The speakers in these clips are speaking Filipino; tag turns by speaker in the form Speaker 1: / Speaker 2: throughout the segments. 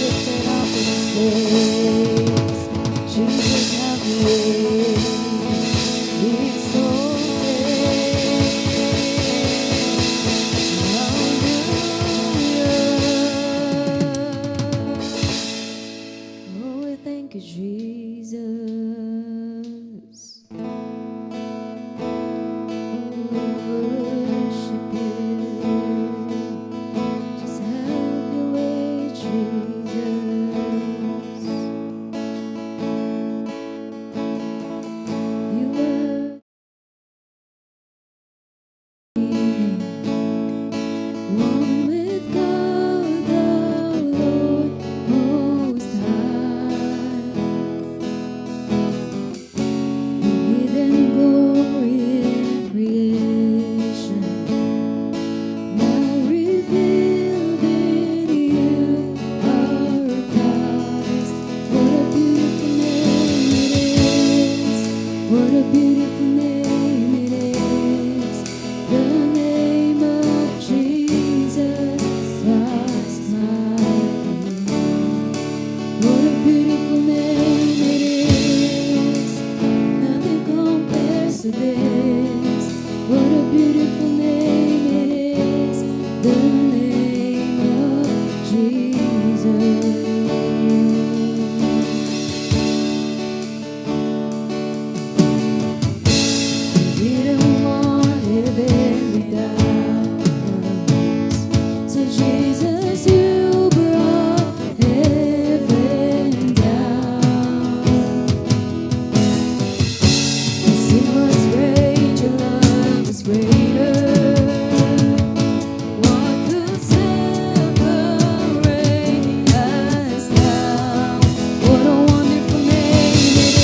Speaker 1: lifted up in this place. Jesus, have your way. Be exalted. Hallelujah. Oh, we thank you, Jesus. Worship you. Just have your way, Jesus. You are one with God, the Lord Most High. Hidden glory in creation, now revealed in you, our Christ. What a beautiful name it is! What a beautiful name it is! The name of Jesus Christ, my King. What a beautiful name it is! Nothing compares to this. What a beautiful name it is, the name of Jesus. We didn't want heaven without us, so Jesus, you brought heaven down. Sin was great, your love was greater. What could separate us now? What a wonderful name it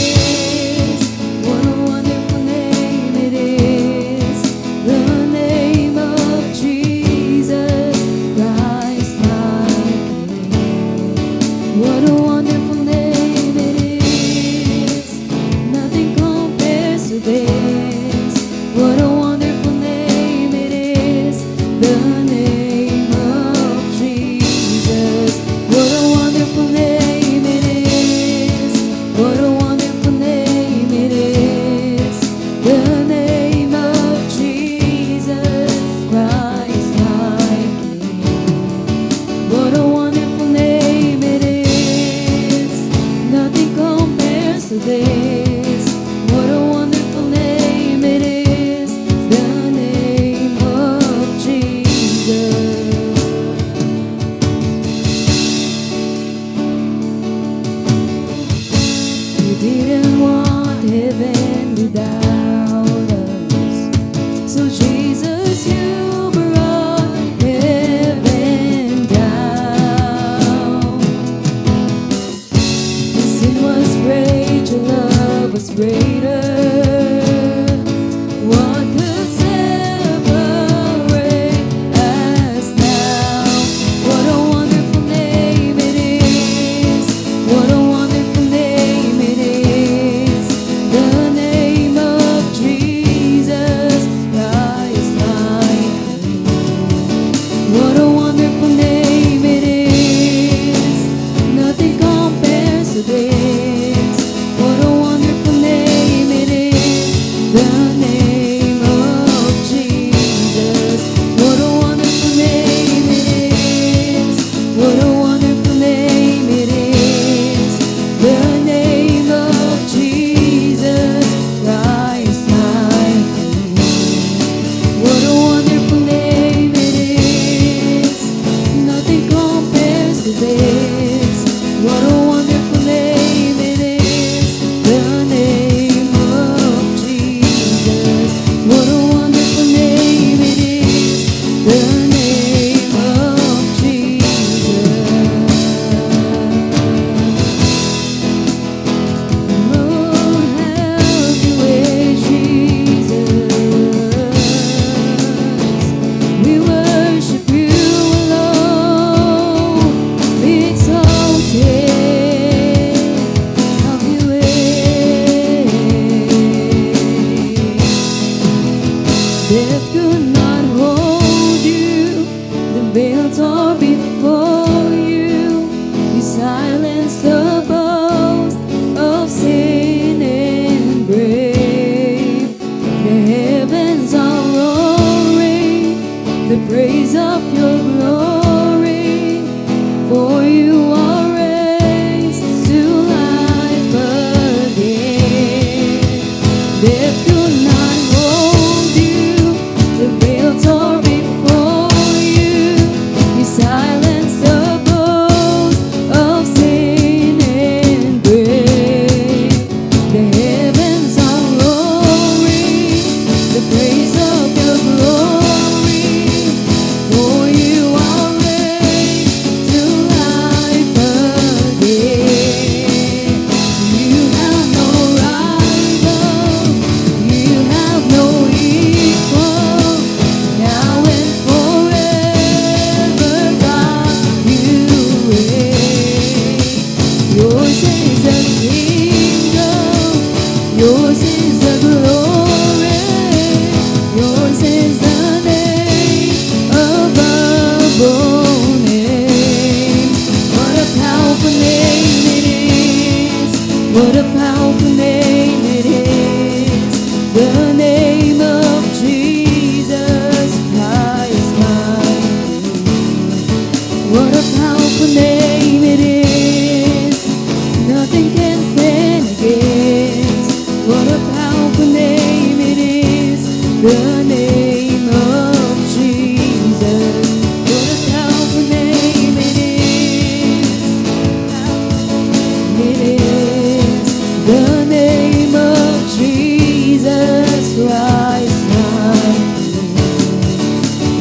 Speaker 1: is! What a wonderful name it is! The name of Jesus Christ, my King. What a wonderful name it is! Nothing compares to this. What a wonderful name it is, the name of Jesus. What a wonderful name it is. What a wonderful name it is, the name of Jesus Christ, my King. What a wonderful name it is. Nothing compares to this. What a wonderful name it is, the name of Jesus. You didn't want heaven without us, so Jesus, you brought heaven down. Sin was great, your love was greater. What could separate us now? What a wonderful name it is! What a wonderful name it is! The name of Jesus Christ, my King. What a wonderful name it is! Nothing compares to this. What a wonderful name it is! What a powerful name it is, the name of Jesus Christ, my King. What a powerful name it is, nothing can stand against. What a powerful name it is, the name of Jesus. What a powerful name it is. It is the name of Jesus Christ, my King.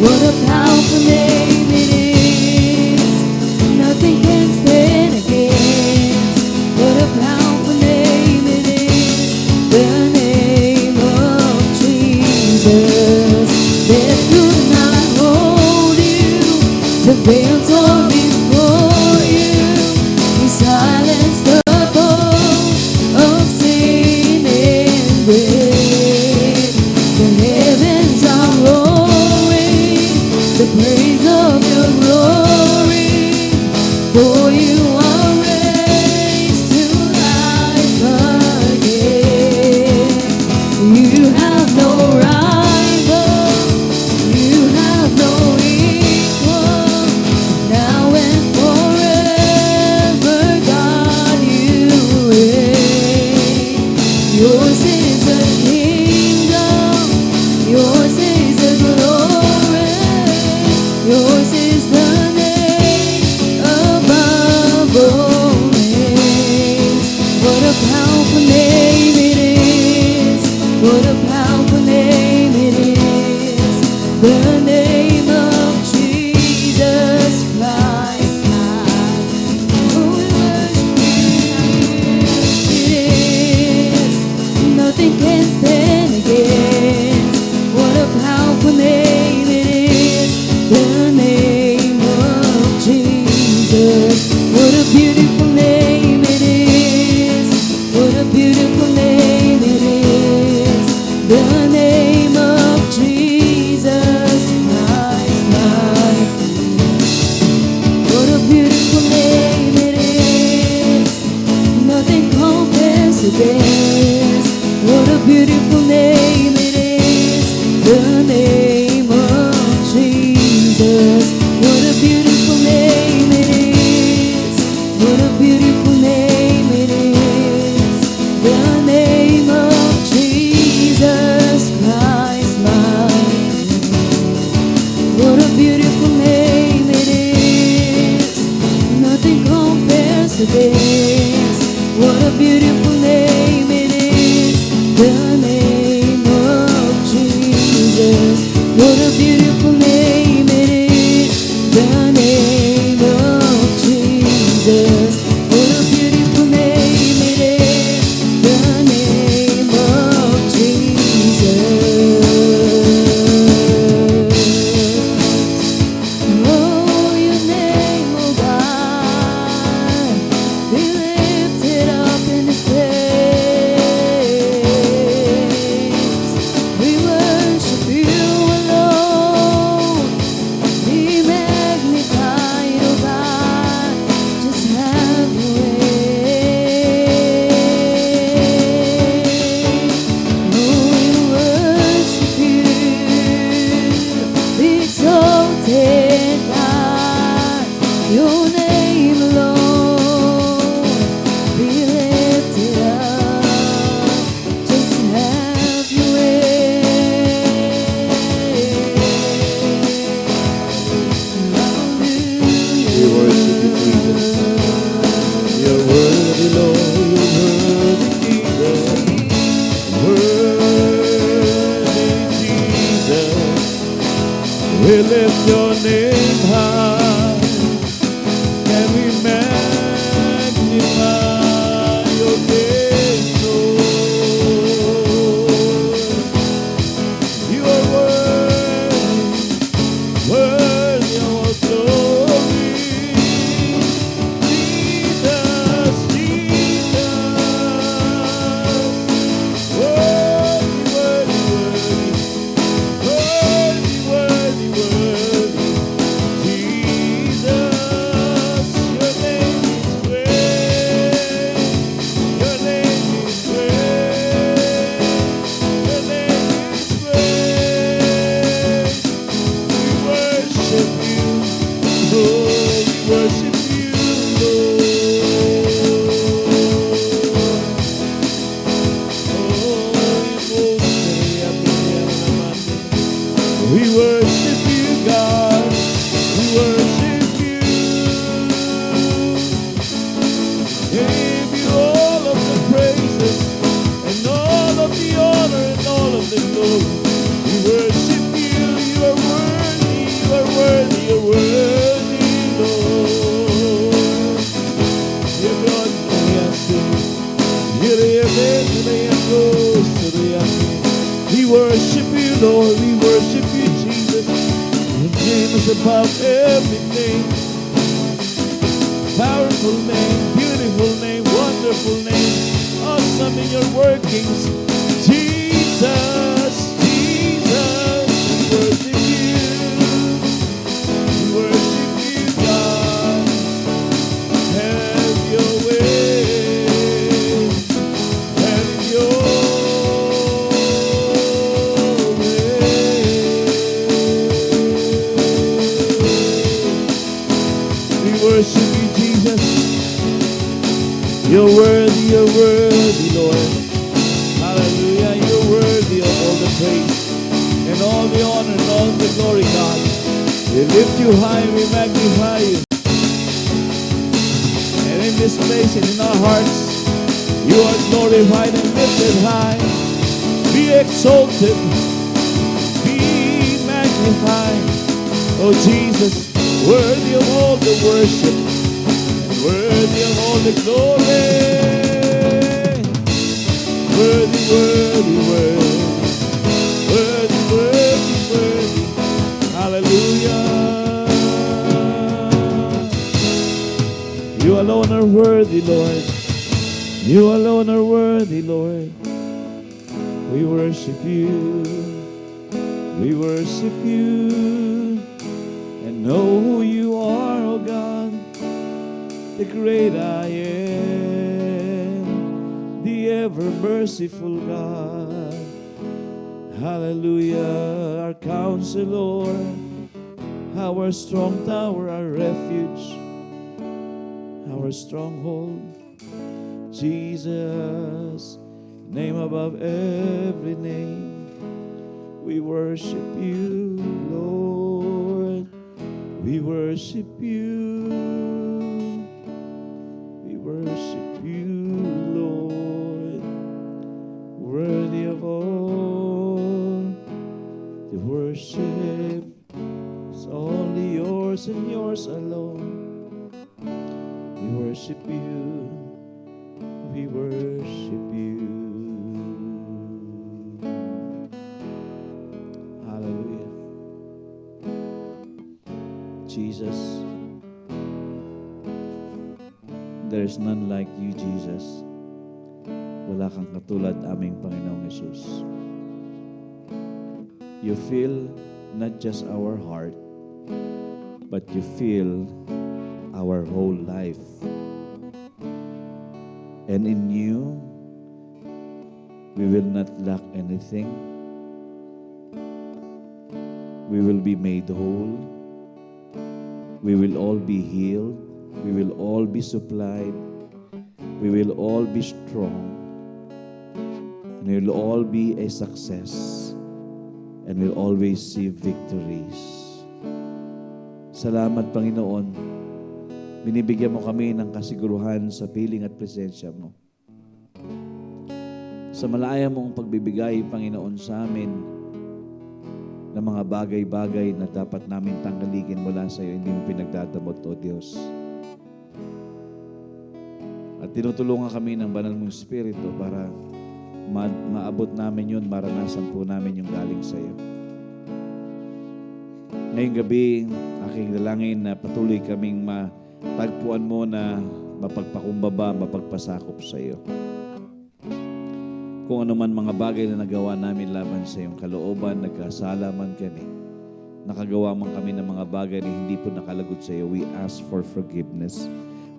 Speaker 1: What a powerful name it is, nothing can stand against. What a powerful name it is, the name of Jesus. Death could not hold you, the veil torn before you. He silenced the voice of sin and grave. The heavens are roaring the praise of your glory. For you are raised to life again. You have no rival, you have no equal. Now and forever, God, you reign. Yours is the kingdom, yours is the glory, yours is the name above all names. What a powerful name it is, what a powerful name it is, the name of Jesus Christ, my Lord. It is, nothing can stand against. What a powerful name it is, the name of Jesus. What a beautiful name it is, what a beautiful name it is, the name of Jesus Christ, my King. What a beautiful name it is, nothing compares to this. What a beautiful name it is, the name of Jesus. What a beautiful name it is, what a beautiful name it is, the name of Jesus Christ, my King. What a beautiful name it is, nothing compares to this. What a beautiful name it is, the name of Jesus. What a beautiful name it is, the name of Jesus. What a beautiful name it is, the name of Jesus. Oh, your name, oh God, be lifted up in this place. We worship you alone. Be magnified, oh God. Just have your way. Oh, we worship you. Be exalted, God. Your name alone. Be lifted up. Just have your way.
Speaker 2: We worship you, Jesus. You're worthy, Lord. You're worthy, Jesus. Worthy, Jesus. We lift your name high, and we magnify your name, Lord. You are worthy of our glory. Jesus, Jesus. Worthy, worthy, worthy. Worthy, worthy, worthy. Give you all of the praises and all of the honor and all of the glory. We worship you. You are worthy. You are worthy. You are worthy, Lord. You brought me We worship you, Lord. We worship you, Jesus. Your name is above every name. Powerful name, beautiful name, wonderful name, awesome in your workings. Jesus, Jesus, we worship you. We worship you, God. Have your way. Have your way. We worship you, Jesus. You're worthy, Lord. Hallelujah. You're worthy of all the praise and all the honor and all the glory, God. We lift you high and we magnify you. And in this place and in our hearts, you are glorified and lifted high. Be exalted. Be magnified. Oh Jesus, worthy of all the worship. Worthy of all the glory. Worthy, worthy, worthy. Worthy, worthy, worthy. Hallelujah. You alone are worthy, Lord. You alone are worthy, Lord. We worship you. We worship you. And know who you are, oh God. The great I am, the ever merciful God. Hallelujah, our counselor, our strong tower, our refuge, our stronghold. Jesus, name above every name. We worship you, Lord. We worship you. Worship you, Lord, worthy of all the worship. It's only yours and yours alone. We worship you. We worship you. Hallelujah. Jesus. There is none like you, Jesus. Wala kang katulad aming Panginoong Yesus. You feel not just our heart, but you feel our whole life. And in you, we will not lack anything. We will be made whole. We will all be healed. We will all be supplied. We will all be strong. And we will all be a success. And we'll always see victories. Salamat, Panginoon. Binibigyan mo kami ng kasiguruhan sa piling at presensya mo. Sa malaya mong pagbibigay, Panginoon, sa amin ng mga bagay-bagay na dapat namin tanggalin mula sa iyo, hindi mo pinagdadamot, O Diyos. At tinutulungan kami ng banal mong Espiritu para maabot namin yun, maranasan po namin yung galing sa iyo. Ngayong gabi, aking dalangin na patuloy kaming matagpuan mo na mapagpakumbaba, mapagpasakop sa iyo. Kung ano man mga bagay na nagawa namin laban sa iyong kalooban, nagkasala man kami, nakagawa man kami ng mga bagay na hindi po nakalagot sa iyo, we ask for forgiveness.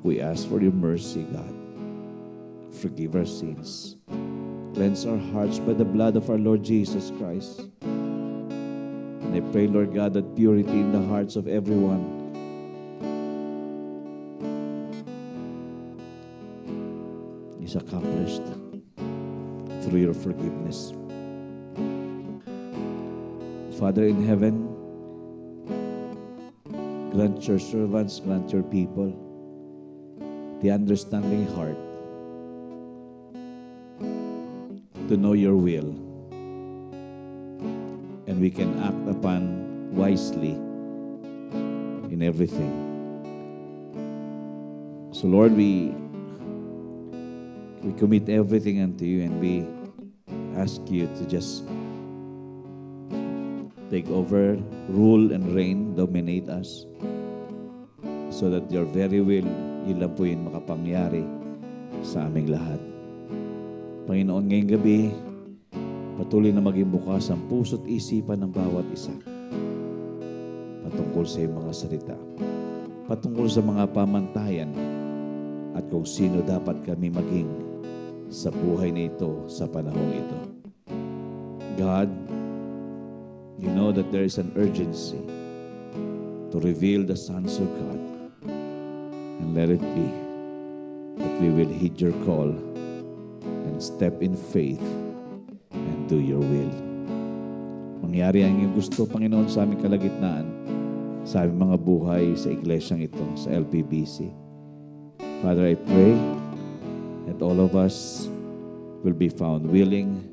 Speaker 2: We ask for your mercy, God. Forgive our sins. Cleanse our hearts by the blood of our Lord Jesus Christ. And I pray, Lord God, that purity in the hearts of everyone is accomplished through your forgiveness. Father in heaven, grant your servants, grant your people the understanding heart to know your will, and we can act upon wisely in everything. So Lord, we commit everything unto you, and we ask you to just take over, rule and reign, dominate us, so that your very will, yun lang po yung makapangyari sa aming lahat. Panginoon, ngayong gabi, patuloy na maging bukas ang puso't isipan ng bawat isa patungkol sa iyong mga salita, patungkol sa mga pamantayan, at kung sino dapat kami maging sa buhay na ito, sa panahong ito. God, you know that there is an urgency to reveal the sons of God, and let it be that we will heed your call and step in faith and do your will. Mangyari ang iyong gusto, Panginoon, sa aming kalagitnaan, sa aming mga buhay sa iglesyang ito, sa LPBC. Father, I pray that all of us will be found willing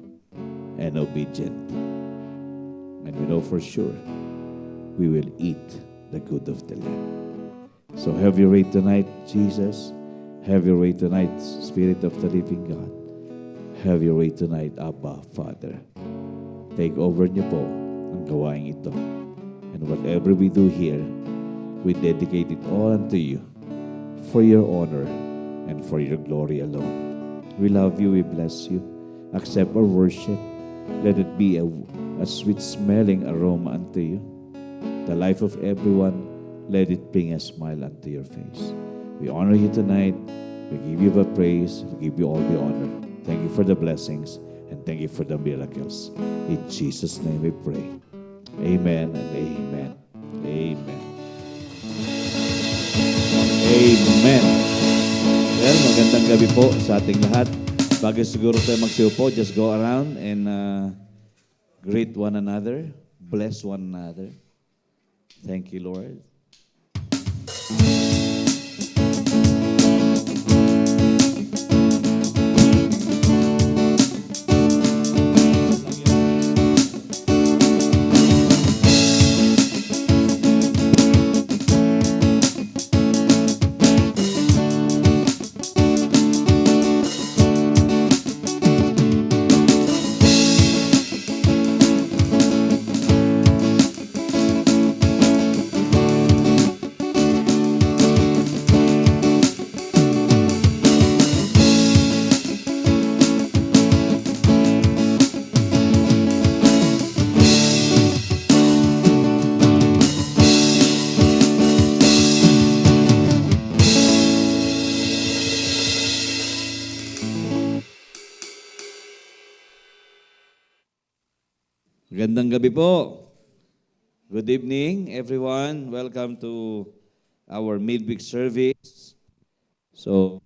Speaker 2: and obedient. And we know for sure we will eat the good of the land. So have your way tonight, Jesus. Have your way tonight, Spirit of the living God. Have your way tonight, Abba, Father. Take over niyo po ang gawain ito. And whatever we do here, we dedicate it all unto you for your honor and for your glory alone. We love you, we bless you. Accept our worship. Let it be a sweet-smelling aroma unto you. The life of everyone, let it bring a smile unto your face. We honor you tonight. We give you the praise. We give you all the honor. Thank you for the blessings, and thank you for the miracles. In Jesus' name we pray. Amen and amen. Amen. Amen. Well, magandang gabi po sa ating lahat. Bago siguro tayo magsiupo, just go around and greet one another. Bless one another. Thank you, Lord. Magandang gabi po. Good evening, everyone. Welcome to our midweek service. So,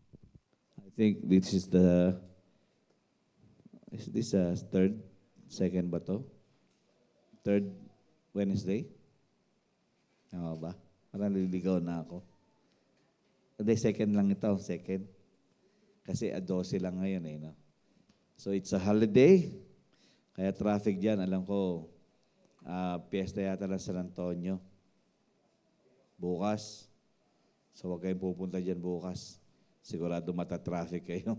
Speaker 2: I think this is this third, second ba to? Third Wednesday? Tama ba? Parang naliligaw na ako. Hindi, second lang ito, second. Kasi 12 lang ngayon no? So, it's a holiday. Kaya traffic dyan, alam ko, piyesta yata ng San Antonio. Bukas. So huwag kayong pupunta dyan bukas. Sigurado mata-traffic kayo.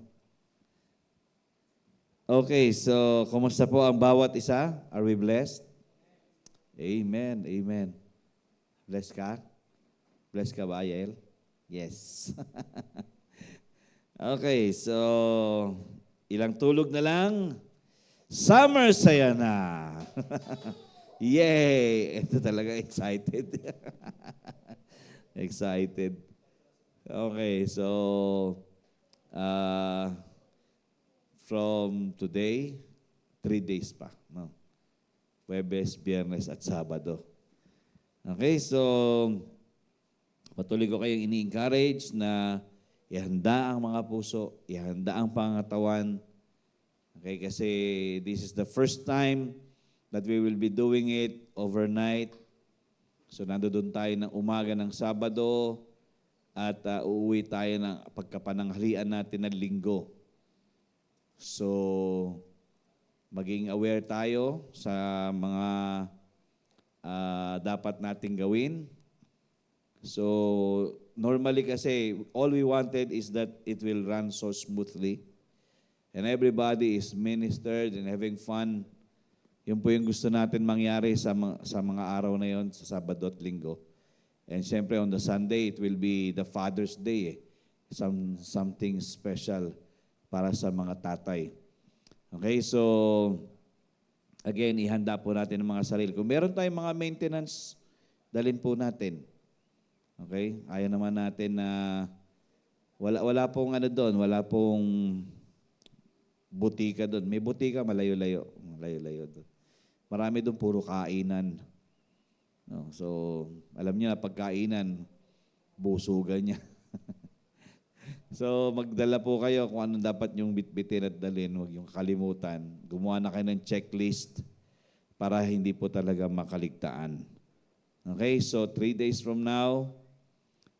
Speaker 2: Okay, so kumusta po ang bawat isa? Are we blessed? Amen, amen. Blessed ka? Blessed ka ba, Yael? Yes. Okay, so ilang tulog na lang? Summer saya na. Yay! Ito talaga excited. Excited. Okay, so from today, 3 days pa. No? Huwebes, Biyernes at Sabado. Okay, so patuloy ko kayong ini-encourage na ihanda ang mga puso, ihanda ang pangatawan. Okay, kasi this is the first time that we will be doing it overnight. So nandoon tayo ng umaga ng Sabado at uuwi tayo ng pagkapananghalian natin ng linggo. So, maging aware tayo sa mga dapat nating gawin. So, normally kasi, all we wanted is that it will run so smoothly. And everybody is ministered and having fun. Yun po yung gusto natin mangyari sa mga araw na yon, sa Sabado at Linggo. And syempre on the Sunday, it will be the Father's Day. Something special para sa mga tatay. Okay, so again, ihanda po natin ang mga sarili. Kung meron tayong mga maintenance, dalhin po natin. Okay? Ayaw naman natin na wala pong ano doon, wala pong butika doon. May butika, malayo-layo. Malayo-layo doon. Marami doon puro kainan. No? So, alam niyo na pagkainan, busugan niya. So, magdala po kayo kung anong dapat yung bitbitin at dalhin. Huwag yung kalimutan. Gumawa na kayo ng checklist para hindi po talaga makaligtaan. Okay, so 3 days from now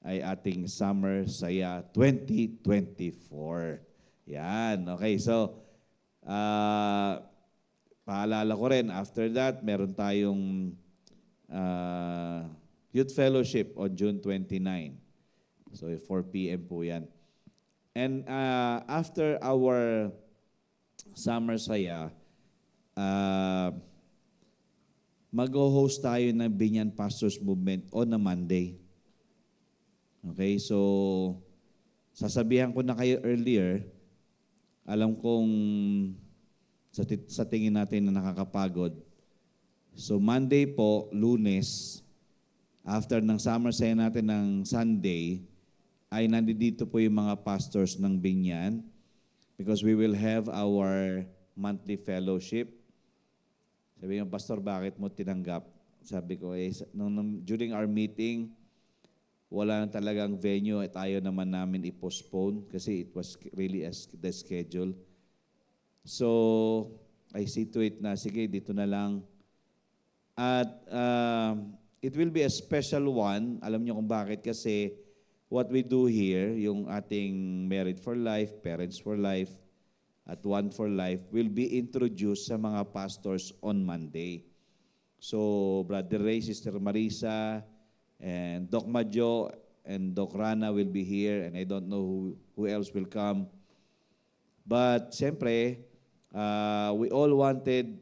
Speaker 2: ay ating Summer Saya 2024. Yan, okay. So, paalala ko rin, after that, meron tayong Youth Fellowship on June 29. So, 4 p.m. po yan. And after our Summer Saya, mag-host tayo ng Binyan Pastors Movement on a Monday. Okay, so sasabihan ko na kayo earlier, alam kong sa tingin natin na nakakapagod. So Monday po, Lunes, after ng Summer Saya natin ng Sunday, ay nandito po yung mga pastors ng Binyan because we will have our monthly fellowship. Sabi ng pastor, bakit mo tinanggap? Sabi ko, during our meeting, wala na talagang venue at ayaw naman namin i-postpone kasi it was really as the schedule. So, I see to it na, sige, dito na lang. At it will be a special one. Alam niyo kung bakit? Kasi what we do here, yung ating Married for Life, Parents for Life, at One for Life, will be introduced sa mga pastors on Monday. So, Brother Ray, Sister Marisa, and Doc Madjo, and Doc Rana will be here, and I don't know who else will come. But, siyempre, we all wanted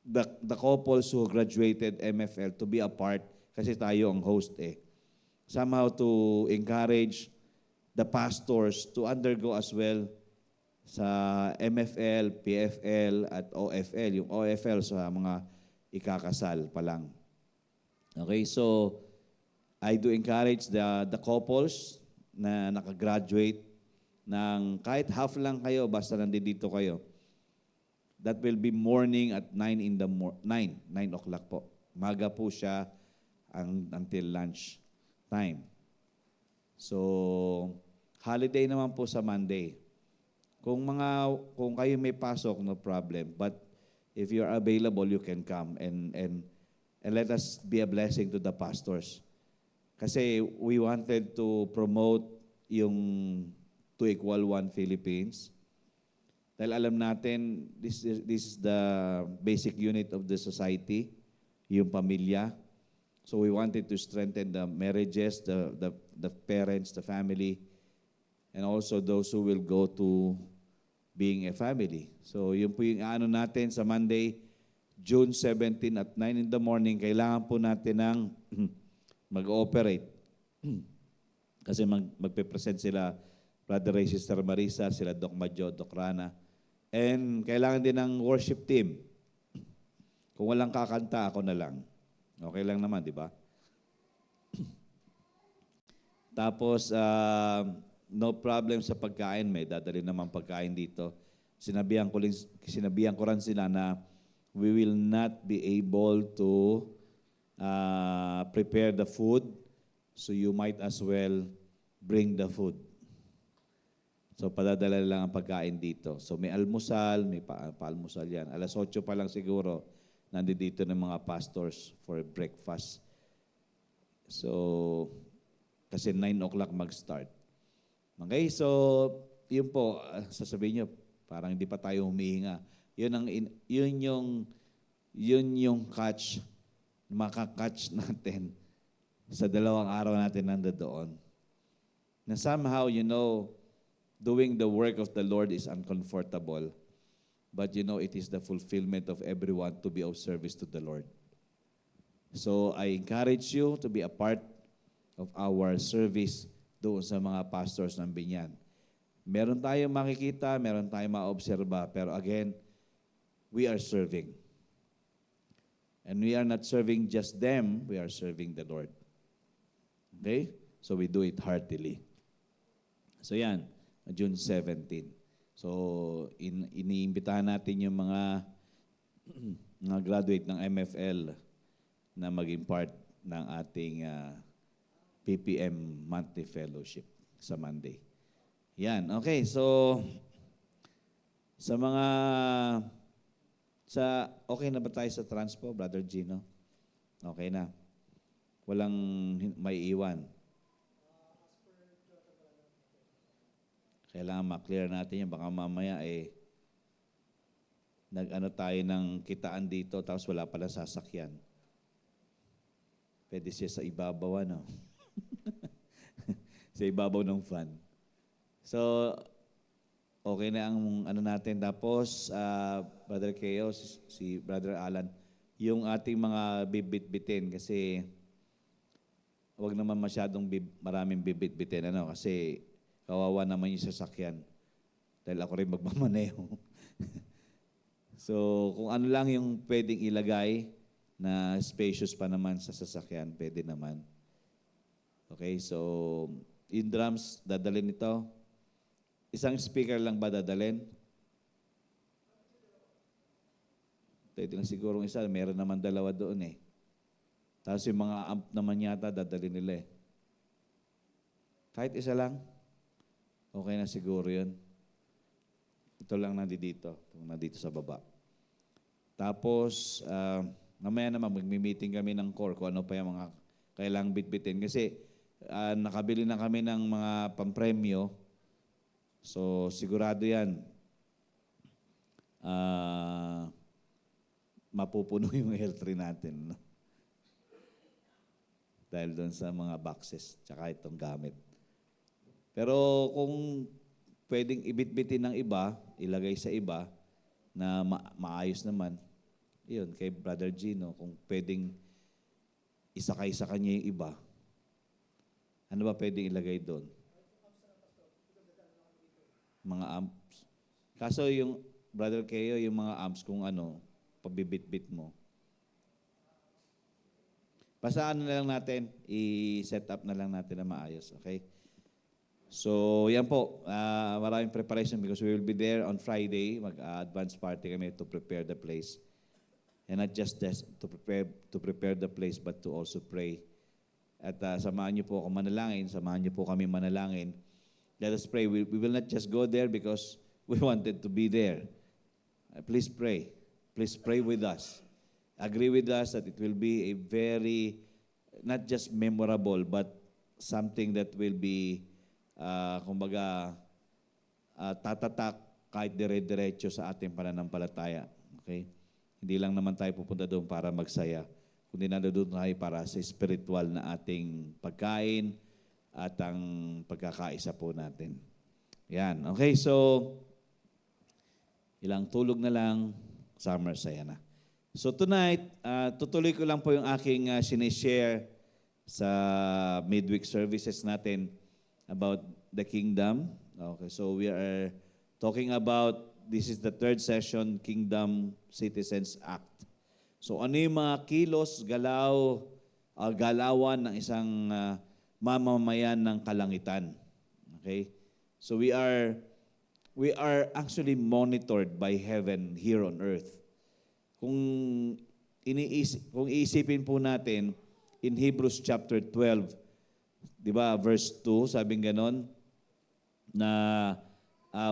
Speaker 2: the couples who graduated MFL to be a part kasi tayo ang host eh. Somehow to encourage the pastors to undergo as well sa MFL, PFL, at OFL. Yung OFL sa mga ikakasal pa lang. Okay, so I do encourage the couples na nakagraduate ng kahit half lang kayo, basta nandito kayo. That will be morning at 9 o'clock po. Maga po siya until lunch time. So, holiday naman po sa Monday. Kung kayo may pasok, no problem. But if you're available, you can come and let us be a blessing to the pastors. Kasi we wanted to promote yung 2=1 Philippines. Dahil alam natin, this is the basic unit of the society, yung pamilya. So we wanted to strengthen the marriages, the parents, the family, and also those who will go to being a family. So yun po yung ano natin sa Monday, June 17 at 9 in the morning, kailangan po natin ng mag-ooperate. Kasi magpe-present sila Brother Ray, Sister Marisa, sila Doc Madjo, Doc Rana. And kailangan din ng worship team. Kung walang kakanta, ako na lang. Okay lang naman, di ba? Tapos, no problem sa pagkain. May dadali naman pagkain dito. Sinabihan ko rin sila na we will not be able to prepare the food. So you might as well bring the food. So padadala lang ang pagkain dito. So may almusal, may paalmusal yan. 8:00 pa lang siguro, nandito ng mga pastors for breakfast. So Kasi 9 o'clock mag-start. Okay, so yun po, sasabihin nyo, parang hindi pa tayo humihinga. Yun yung catch, makakatch natin sa 2 araw natin nandoon. Na somehow, doing the work of the Lord is uncomfortable. But it is the fulfillment of everyone to be of service to the Lord. So I encourage you to be a part of our service doon sa mga pastors ng Binyan. Meron tayong makikita, meron tayong maobserba, pero again, we are serving. And we are not serving just them, we are serving the Lord. Okay? So we do it heartily. So yan, June 17. So iniimbitahan natin yung mga graduate ng MFL na maging part ng ating PPM Monthly Fellowship sa Monday. Yan, okay. So okay na ba tayo sa transpo, Brother Gino? Okay na. Walang may iwan. Kailangan ma-clear natin yan. Baka mamaya nag-ano tayo ng kitaan dito tapos wala pala sasakyan. Pwede siya sa ibabaw, ano? Sa ibabaw ng van. So, okay na ang ano natin. Tapos, Brother Keo, si Brother Alan, yung ating mga bibit-bitin kasi wag naman masyadong maraming bibit-bitin, ano? Kasi kawawa naman yung sasakyan. Dahil ako rin magmamaneho. So, kung ano lang yung pwedeng ilagay na spacious pa naman sa sasakyan, pwede naman. Okay, so, yung drums, dadalhin ito. Isang speaker lang ba dadalhin? Pwede lang sigurong isa. Meron naman 2 doon eh. Tapos yung mga amp naman yata, dadalhin nila eh. Kahit isa lang. Okay na siguro yun. Ito lang nandito. Nandito sa baba. Tapos, mamaya naman magmi-meeting kami ng core kung ano pa yung mga kailangang bitbitin. Kasi nakabili na kami ng mga pampremyo. So, sigurado yan. Mapupuno yung L3 natin. No? Dahil doon sa mga boxes, tsaka itong gamit. Pero kung pwedeng ibitbitin ng iba, ilagay sa iba, na maayos naman, yun, kay Brother Gino, kung pwedeng isakay sa kanya yung iba, ano ba pwedeng ilagay doon? Mga amps. Kaso yung, Brother Keo, yung mga amps, kung ano, pabibit-bit mo. Basta ano na lang natin, i-set up na lang natin na maayos, okay? So, yan po. Maraming preparation because we will be there on Friday. Mag-advance party kami to prepare the place. And not just this, to prepare the place, but to also pray. At samahan niyo po ako manalangin. Samahan niyo po kami manalangin. Let us pray. We will not just go there because we wanted to be there. Please pray. Please pray with us. Agree with us that it will be a very, not just memorable, but something that will be tatatak kahit dire-diretso sa ating pananampalataya. Okay? Hindi lang naman tayo pupunta doon para magsaya, kundi nandoon tayo para sa spiritual na ating pagkain at ang pagkakaisa po natin. Yan. Okay, so ilang tulog na lang, summer saya na. So tonight, tutuloy ko lang po yung aking sinishare sa midweek services natin about the kingdom. Okay, so we are talking about, this is the 3rd session, Kingdom Citizens Act. So ano yung mga kilos, galawan ng isang mamamayan ng kalangitan. Okay? So we are actually monitored by heaven here on earth. Kung iisipin po natin, in Hebrews chapter 12, di ba, verse 2, sabing ganon, na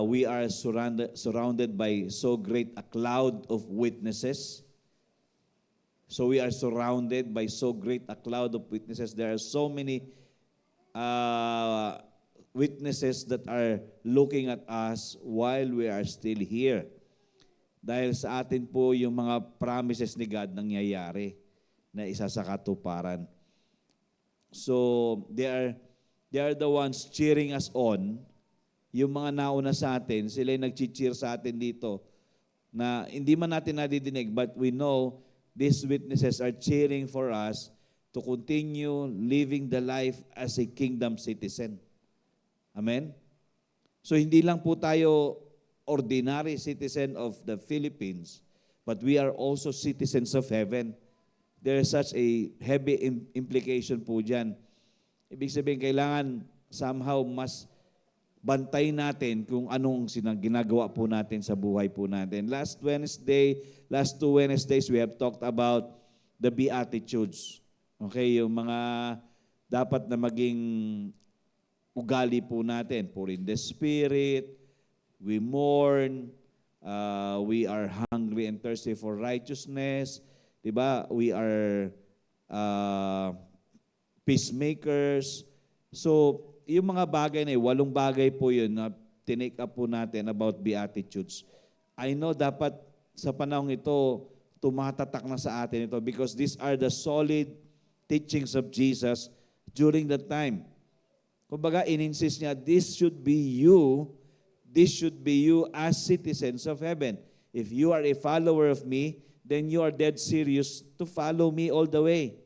Speaker 2: we are surrounded by so great a cloud of witnesses. So we are surrounded by so great a cloud of witnesses. There are so many uh, witnesses that are looking at us while we are still here. Dahil sa atin po yung mga promises ni God nangyayari na isa sa katuparan. So, they are the ones cheering us on. Yung mga nauna sa atin, sila yung nag-cheer sa atin dito na hindi man natin nadidinig, but we know these witnesses are cheering for us to continue living the life as a kingdom citizen. Amen? So, hindi lang po tayo ordinary citizen of the Philippines, but we are also citizens of heaven. There is such a heavy implication po dyan. Ibig sabihin, kailangan somehow mas bantay natin kung anong ginagawa po natin sa buhay po natin. Last two Wednesdays, we have talked about the Beatitudes. Okay, yung mga dapat na maging ugali po natin. Poor in the spirit, we mourn, we are hungry and thirsty for righteousness, diba? We are peacemakers. So, yung mga bagay na 8 bagay po yun na tinake up po natin about Beatitudes. I know dapat sa panahong ito, tumatatak na sa atin ito because these are the solid teachings of Jesus during that time. Kumbaga, in-insist niya, this should be you as citizens of heaven. If you are a follower of me, then you are dead serious to follow me all the way.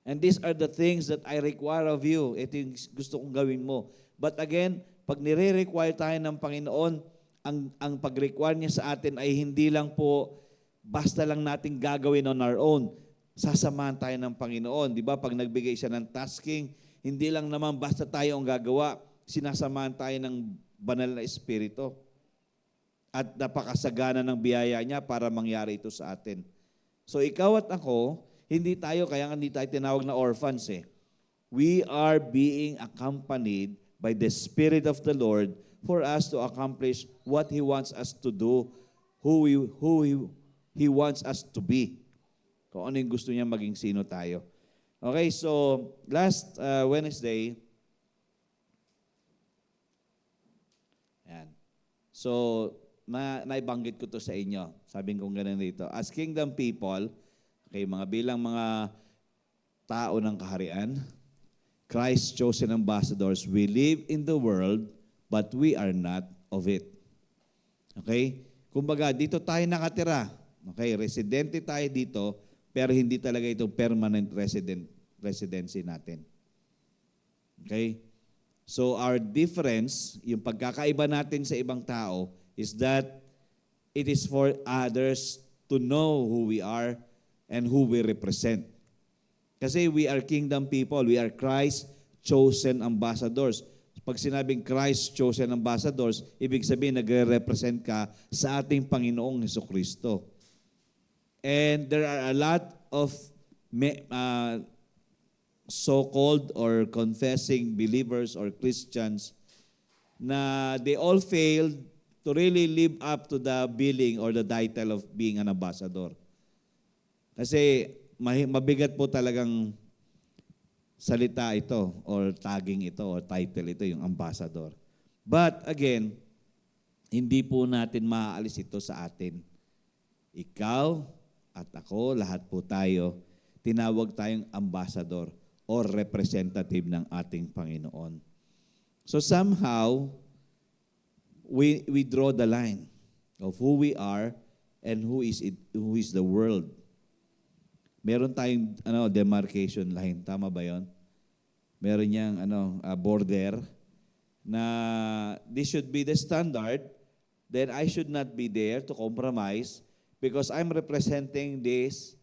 Speaker 2: And these are the things that I require of you. Ito yung gusto kong gawin mo. But again, pag nire-require tayo ng Panginoon, ang pag-require niya sa atin ay hindi lang po basta lang natin gagawin on our own. Sasamahan tayo ng Panginoon. Di ba? Pag nagbigay siya ng tasking, hindi lang naman basta tayo ang gagawa. Sinasamahan tayo ng banal na espiritu. At napakasagana ng biyaya niya para mangyari ito sa atin. So ikaw at ako, hindi tayo tinawag na orphans eh. We are being accompanied by the Spirit of the Lord for us to accomplish what He wants us to do, who He wants us to be. Kung ano yung gusto niya maging sino tayo. Okay, so last Wednesday, yan. So, naibanggit ko to sa inyo. Sabi kong ganun dito. As kingdom people, okay, bilang mga tao ng kaharian, Christ chosen ambassadors, we live in the world, but we are not of it. Okay? Kumbaga, dito tayo nakatira. Okay, residente tayo dito, pero hindi talaga ito permanent residency natin. Okay? So our difference, yung pagkakaiba natin sa ibang tao, is that it is for others to know who we are and who we represent. Kasi we are kingdom people, we are Christ-chosen ambassadors. Pag sinabing Christ-chosen ambassadors, ibig sabihin nagre-represent ka sa ating Panginoong Hesukristo. And there are a lot of so-called or confessing believers or Christians na they all failed to really live up to the billing or the title of being an ambassador. Kasi mabigat po talagang salita ito or tagging ito or title ito, yung ambassador. But again, hindi po natin maaalis ito sa atin. Ikaw at ako, lahat po tayo, tinawag tayong ambassador or representative ng ating Panginoon. So somehow, we draw the line of who we are and who is the world. Meron tayong demarcation line, tama ba 'yon? Meron yang border na this should be the standard, then I should not be there to compromise because I'm representing this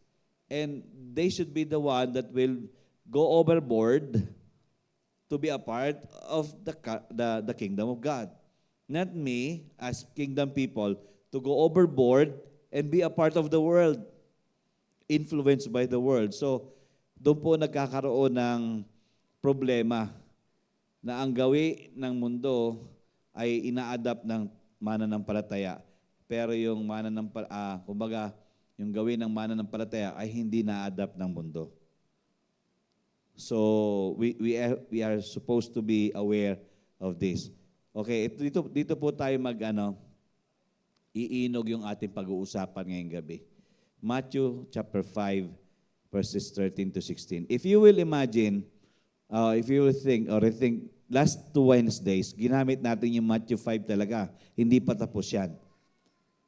Speaker 2: and they should be the one that will go overboard to be a part of the kingdom of God. Not me, as kingdom people, to go overboard and be a part of the world, influenced by the world. So, doon po nagkakaroon ng problema na ang gawi ng mundo ay ina-adapt ng mananampalataya. Pero yung yung gawin ng mananampalataya ay hindi na-adapt ng mundo. So we are supposed to be aware of this. Okay, dito po tayo iinog yung ating pag-uusapan ngayong gabi. Matthew chapter 5 verses 13 to 16. If you will imagine, if you will think or rethink, last 2 Wednesdays, ginamit natin yung Matthew 5 talaga. Hindi pa tapos yan.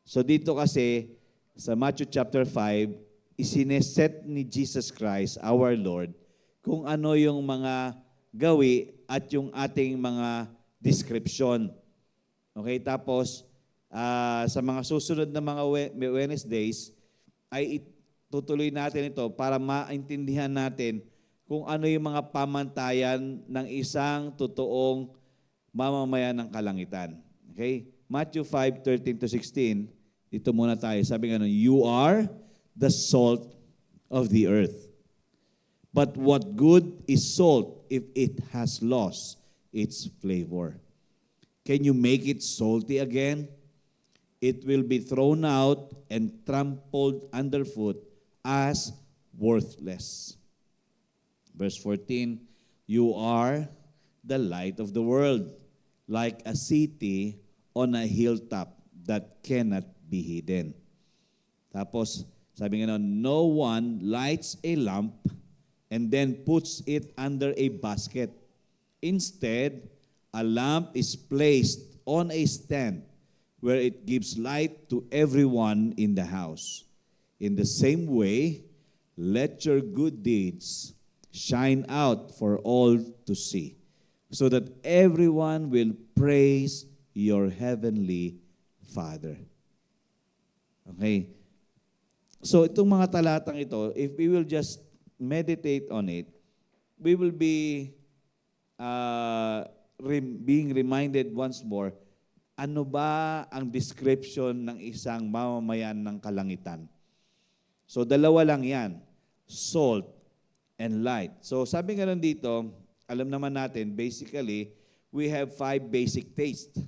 Speaker 2: So dito kasi, sa Matthew chapter 5, isineset ni Jesus Christ, our Lord, kung ano yung mga gawi at yung ating mga description. Okay, tapos, sa mga susunod na mga Wednesdays, ay tutuloy natin ito para maintindihan natin kung ano yung mga pamantayan ng isang totoong mamamayan ng kalangitan. Okay? Matthew 5:13 to 16, dito muna tayo. Sabi nga nun, you are the salt of the earth. But what good is salt if it has lost its flavor? Can you make it salty again? It will be thrown out and trampled underfoot as worthless. Verse 14, you are the light of the world, like a city on a hilltop that cannot be hidden. Tapos, sabi nga nun, no one lights a lamp and then puts it under a basket. Instead, a lamp is placed on a stand where it gives light to everyone in the house. In the same way, let your good deeds shine out for all to see, so that everyone will praise your heavenly Father. Okay? So itong mga talatang ito, if we will just meditate on it, we will be being reminded once more, ano ba ang description ng isang mamamayan ng kalangitan? So, dalawa lang yan. Salt and light. So, sabi nga lang dito, alam naman natin, basically, we have 5 basic taste.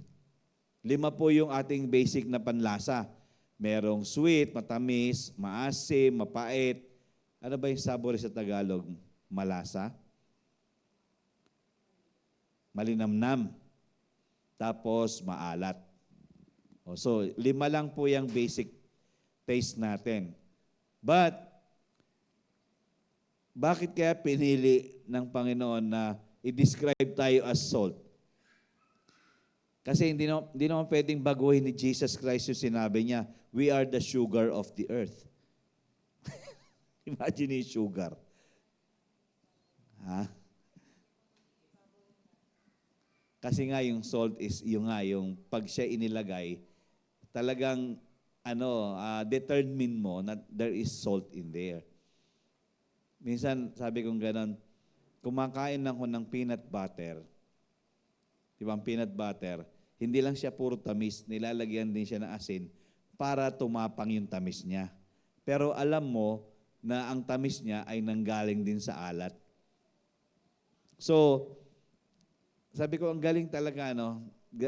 Speaker 2: 5 po yung ating basic na panlasa. Merong sweet, matamis, maasim, mapait. Ano ba yung sabor sa Tagalog? Malasa? Malinamnam. Tapos maalat. So, 5 lang po yung basic taste natin. But, bakit kaya pinili ng Panginoon na i-describe tayo as salt? Kasi hindi naman pwedeng baguhin ni Jesus Christ yung sinabi niya, we are the sugar of the earth. Imagine yung sugar. Ha? Kasi nga yung salt is yung pag siya inilagay, talagang determine mo na there is salt in there. Minsan, sabi kong ganon, kumakain ako ng peanut butter. Di ba ang peanut butter, hindi lang siya puro tamis, nilalagyan din siya ng asin para tumapang yung tamis niya. Pero alam mo na ang tamis niya ay nanggaling din sa alat. So, sabi ko, ang galing talaga,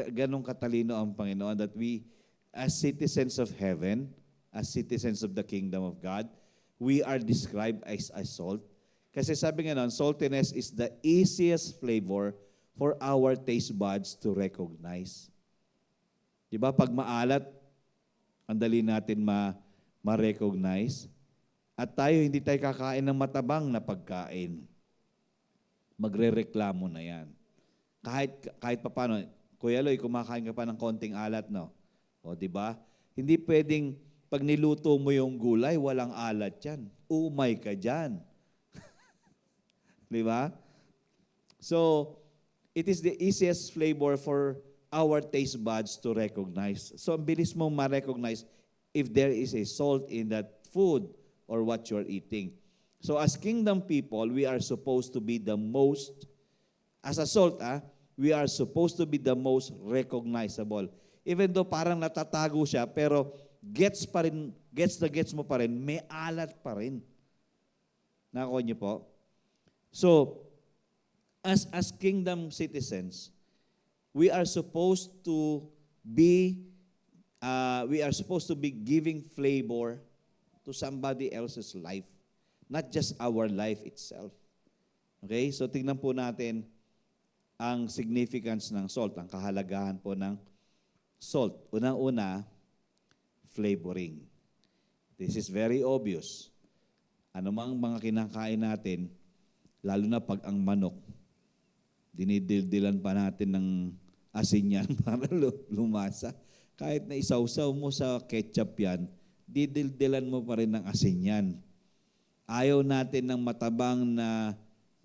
Speaker 2: ganong katalino ang Panginoon that we, as citizens of heaven, as citizens of the kingdom of God, we are described as salt. Kasi sabi nga saltiness is the easiest flavor for our taste buds to recognize. Diba? Pag maalat, ang dali natin ma-recognize. At hindi tayo kakain ng matabang na pagkain. Magre-reklamo na yan. Kahit pa paano, Kuya Loy, kumakain ka pa ng konting alat, no? O, di ba? Hindi pwedeng pag niluto mo yung gulay, walang alat yan. Umay ka dyan. Di ba? So, it is the easiest flavor for our taste buds to recognize. So, ang bilis mong ma-recognize if there is a salt in that food or what you're eating. So, as kingdom people, we are supposed to be the most, as a salt, we are supposed to be the most recognizable. Even though parang natatago siya, pero gets mo pa rin, may alat pa rin. Nakuha niyo po? So, as kingdom citizens, we are supposed to be giving flavor to somebody else's life, not just our life itself. Okay? So tingnan po natin ang significance ng salt, ang kahalagahan po ng salt. Unang-una, flavoring. This is very obvious. Ano mang mga kinakain natin, lalo na pag ang manok, dinidildilan pa natin ng asin yan para lumasa. Kahit na isawsaw mo sa ketchup yan, didildilan mo pa rin ng asin yan. Ayaw natin ng matabang na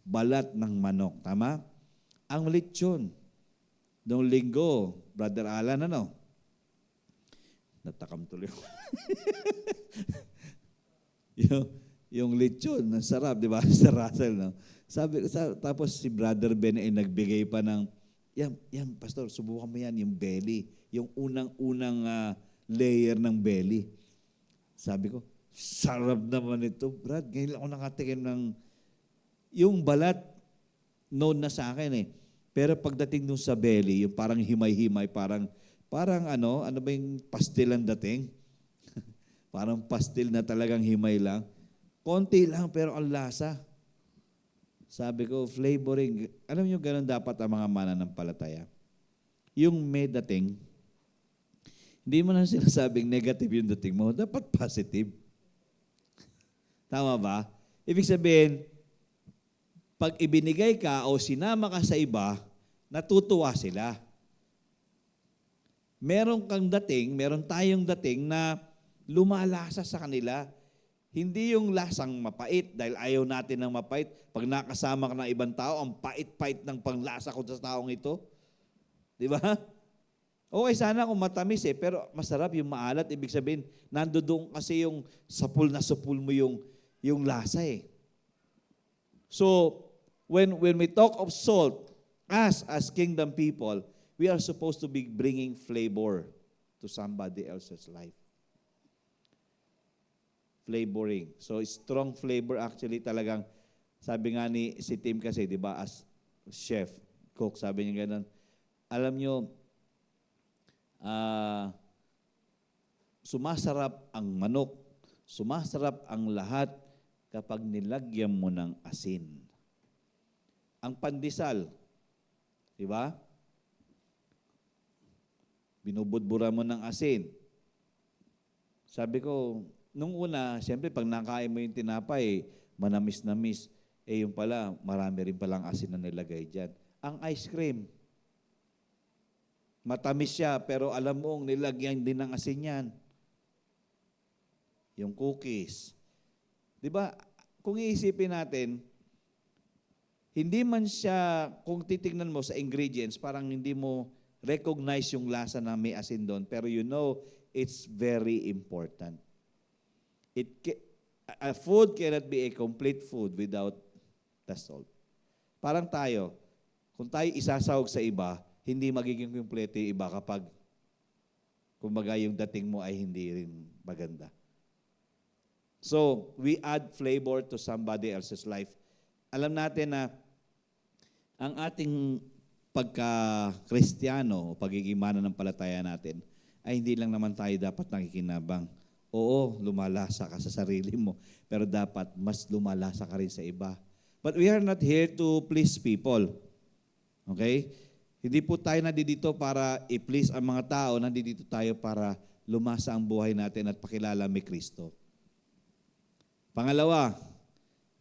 Speaker 2: balat ng manok. Tama? Ang lechon. Noong linggo, Brother Alan, natakam tuloy ako. yung lechon, ang sarap, di ba? Sa Russell, no? Tapos si Brother Ben ay nagbigay pa ng, yan, Pastor, subukan mo yan, yung belly. Yung unang-unang layer ng belly. Sabi ko, sarap naman ito, Brad. Ngayon ako nakatikim ng, yung balat, known na sa akin eh. Pero pagdating dun sa belly, yung parang himay-himay, parang ano ba yung pastil ang dating? Parang pastil na talagang himay lang. Konti lang, pero ang lasa. Sabi ko, flavoring. Alam nyo, ganun dapat ang mga mananampalataya. Yung may dating, hindi mo na sinasabing negative yung dating mo, dapat positive. Tama ba? Ibig sabihin, pag ibinigay ka o sinama ka sa iba, natutuwa sila. Meron tayong dating na lumalasa sa kanila. Hindi yung lasang mapait dahil ayaw natin ng mapait. Pag nakasama ka ng ibang tao, ang pait-pait ng panglasa ko sa taong ito. Di ba? Okay, sana kung matamis pero masarap yung maalat. Ibig sabihin, nandoon kasi yung sapul na sapul mo yung lasa eh. So, when we talk of salt, as kingdom people, we are supposed to be bringing flavor to somebody else's life. Flavoring. So, strong flavor actually talagang, sabi nga ni si Tim kasi, di ba, as chef, cook, sabi niya ganun, alam nyo, sumasarap ang manok, sumasarap ang lahat kapag nilagyan mo ng asin. Ang pandesal, di ba? Binubudbura mo ng asin. Sabi ko, nung una, siyempre pag nakain mo yung tinapay, manamis-namis, yung pala, marami rin palang asin na nilagay dyan. Ang ice cream, matamis siya, pero alam mong nilagyan din ng asin yan. Yung cookies. Di ba, kung iisipin natin, hindi man siya, kung titignan mo sa ingredients, parang hindi mo recognize yung lasa na may asin doon, pero you know, it's very important. A food cannot be a complete food without the salt. Parang tayo, kung tayo isasawag sa iba, hindi magiging kompleto yung iba kapag kumbaga yung dating mo ay hindi rin maganda. So, we add flavor to somebody else's life. Alam natin na ang ating pagka-Kristiyano o pagiging mananampalataya natin ay hindi lang naman tayo dapat nakikinabang. Oo, lumalasa ka sa sarili mo, pero dapat mas lumalasa ka rin sa iba. But we are not here to please people. Okay? Hindi po tayo nandito para i-please ang mga tao, nandito tayo para lumasa ang buhay natin at pakilala may Kristo. Pangalawa,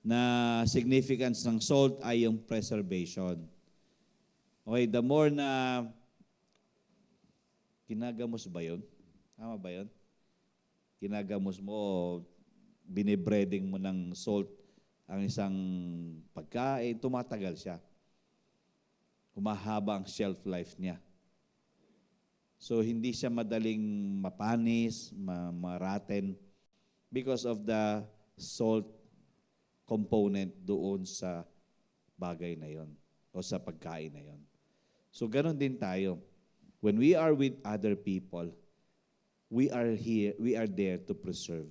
Speaker 2: na significance ng salt ay yung preservation. Okay, the more na kinagamos ba yun? Tama ba yun? Kinagamos mo, binibreading mo ng salt ang isang pagkain, tumatagal siya. Humahaba ang shelf life niya. So, hindi siya madaling mapanis, maraten because of the salt component doon sa bagay na yon o sa pagkain na yon. So, ganon din tayo. When we are with other people, we are there to preserve.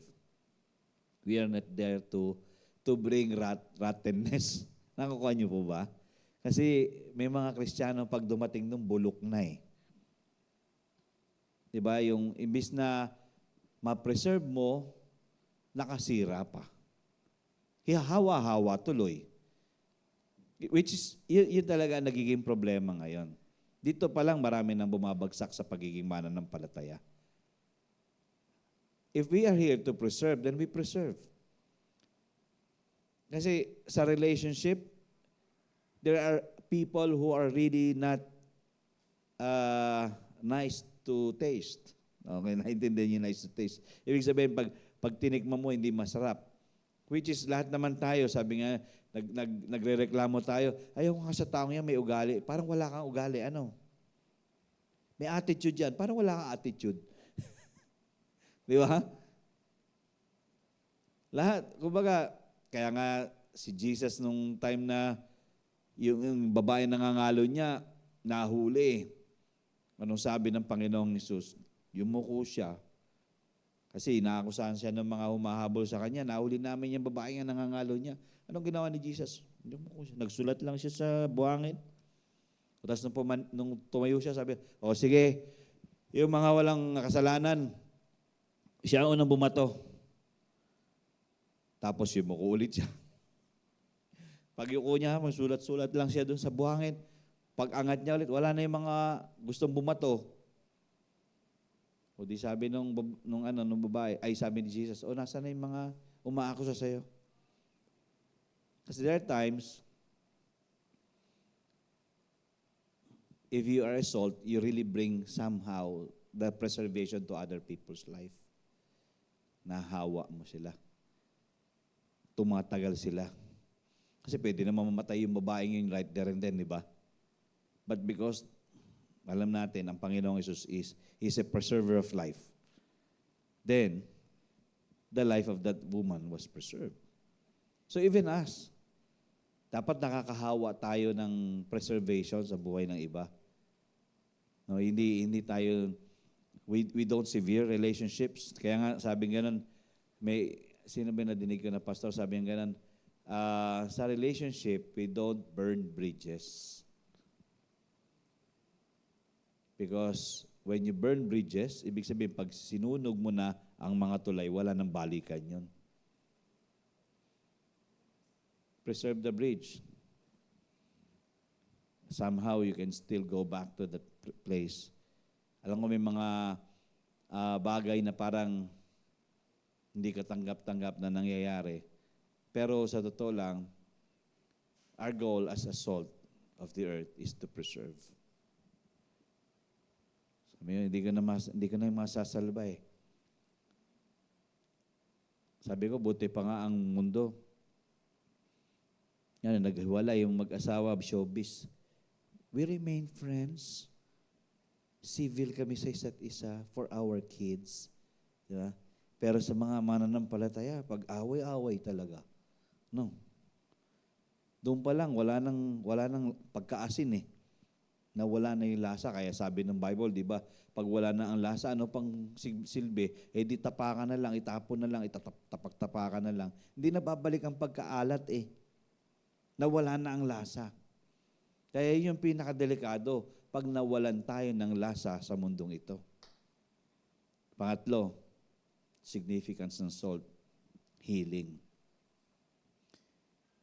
Speaker 2: We are not there to bring rottenness. Nakukuha niyo po ba? Kasi may mga Kristiyano pag dumating nung bulok na eh. Diba? Yung imbis na ma-preserve mo, nakasira pa. Hihawa-hawa tuloy. Which is, yun talaga ang nagiging problema ngayon. Dito pa lang marami nang bumabagsak sa pagiging mananampalataya. If we are here to preserve, then we preserve. Kasi sa relationship, there are people who are really not nice to taste. Okay, naintindihan niyo nice to taste. Ibig sabihin, pag tinikman mo, hindi masarap. Which is lahat naman tayo, sabi nga, nagrereklamo tayo, ayaw nga sa taong yan, may ugali. Parang wala kang ugali, ano? May attitude yan, parang wala kang attitude. Di ba? Lahat, kumbaga, kaya nga si Jesus nung time na yung babae nangangalo niya, nahuli. Anong sabi ng Panginoong Hesus? Yumuko siya. Kasi inaakusahan siya ng mga humahabol sa kanya. Nahuli namin yung babae nga nangangalo niya. Anong ginawa ni Jesus? Yumuko siya. Nagsulat lang siya sa buhangin. Tapos nung tumayo siya, sabi, o sige, yung mga walang kasalanan, siya ang unang bumato. Tapos yumuko ulit siya. Pag yuko niya, magsulat-sulat lang siya doon sa buhangin. Pag angat niya ulit, wala na yung mga gustong bumato. O di sabi nung babae, ay sabi ni Jesus, o nasa na yung mga umaakusa sa'yo? Kasi there are times, if you are a salt, you really bring somehow the preservation to other people's life. Nahawa mo sila. Tumatagal sila. Kasi pwede naman mamatay yung babaeng yung right there and then, di ba? But because alam natin, ang Panginoong Hesus He's a preserver of life. Then, the life of that woman was preserved. So even us, dapat nakakahawa tayo ng preservation sa buhay ng iba. No, hindi tayo, we don't sever relationships. Kaya nga, sabi ganun, sino ba nadinig ko na pastor, sabi nga ganun, sa relationship, we don't burn bridges. Because when you burn bridges, ibig sabihin, pag sinunog mo na ang mga tulay, wala nang balikan yun. Preserve the bridge. Somehow, you can still go back to that place. Alam ko may mga bagay na parang hindi ka tanggap-tanggap na nangyayari. Pero sa totoo lang, our goal as a salt of the earth is to preserve. Sabi yun, hindi ka na masasalba eh. Sabi ko, buti pa nga ang mundo. Yan, naghiwala yung mag-asawa, showbiz. We remain friends. Civil kami sa isa't isa for our kids. Diba? Pero sa mga mananampalataya, pag away-away talaga. No. Doon pa lang, wala nang pagkaasin eh. Nawala na yung lasa. Kaya sabi ng Bible, di ba, pag wala na ang lasa, ano pang silbi? Eh di tapakan na lang, itapon na lang, tapak-tapakan na lang. Hindi na babalik ang pagkaalat eh. Nawala na ang lasa. Kaya yun yung pinakadelikado pag nawalan tayo ng lasa sa mundong ito. Pangatlo, significance ng salt, healing.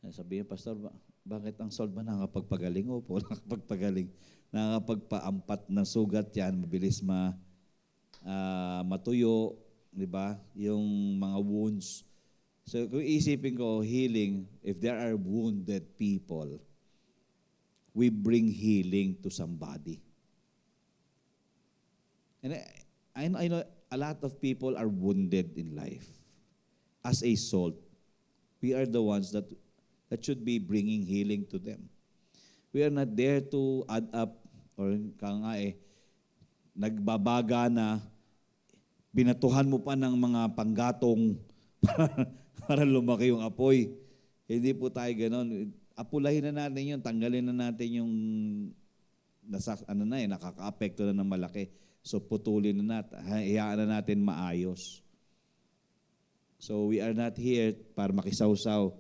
Speaker 2: Sabihin, Pastor, bakit ang salt ba nakakapagpagaling? Opo, nakakapagpagaling. Nakakapagpaampat ng sugat yan, mabilis matuyo, di ba? Yung mga wounds. So kung isipin ko, healing, if there are wounded people, we bring healing to somebody. And I know a lot of people are wounded in life. As a salt, we are the ones that should be bringing healing to them. We are not there to add up or nagbabaga na binatuhan mo pa ng mga panggatong para lumaki yung apoy. Hindi po tayo ganon. Apulahin na natin yun, tanggalin na natin yung nakaka-apekto na ng malaki. So putulin na natin, hayaan na natin maayos. So we are not here para makisawsaw.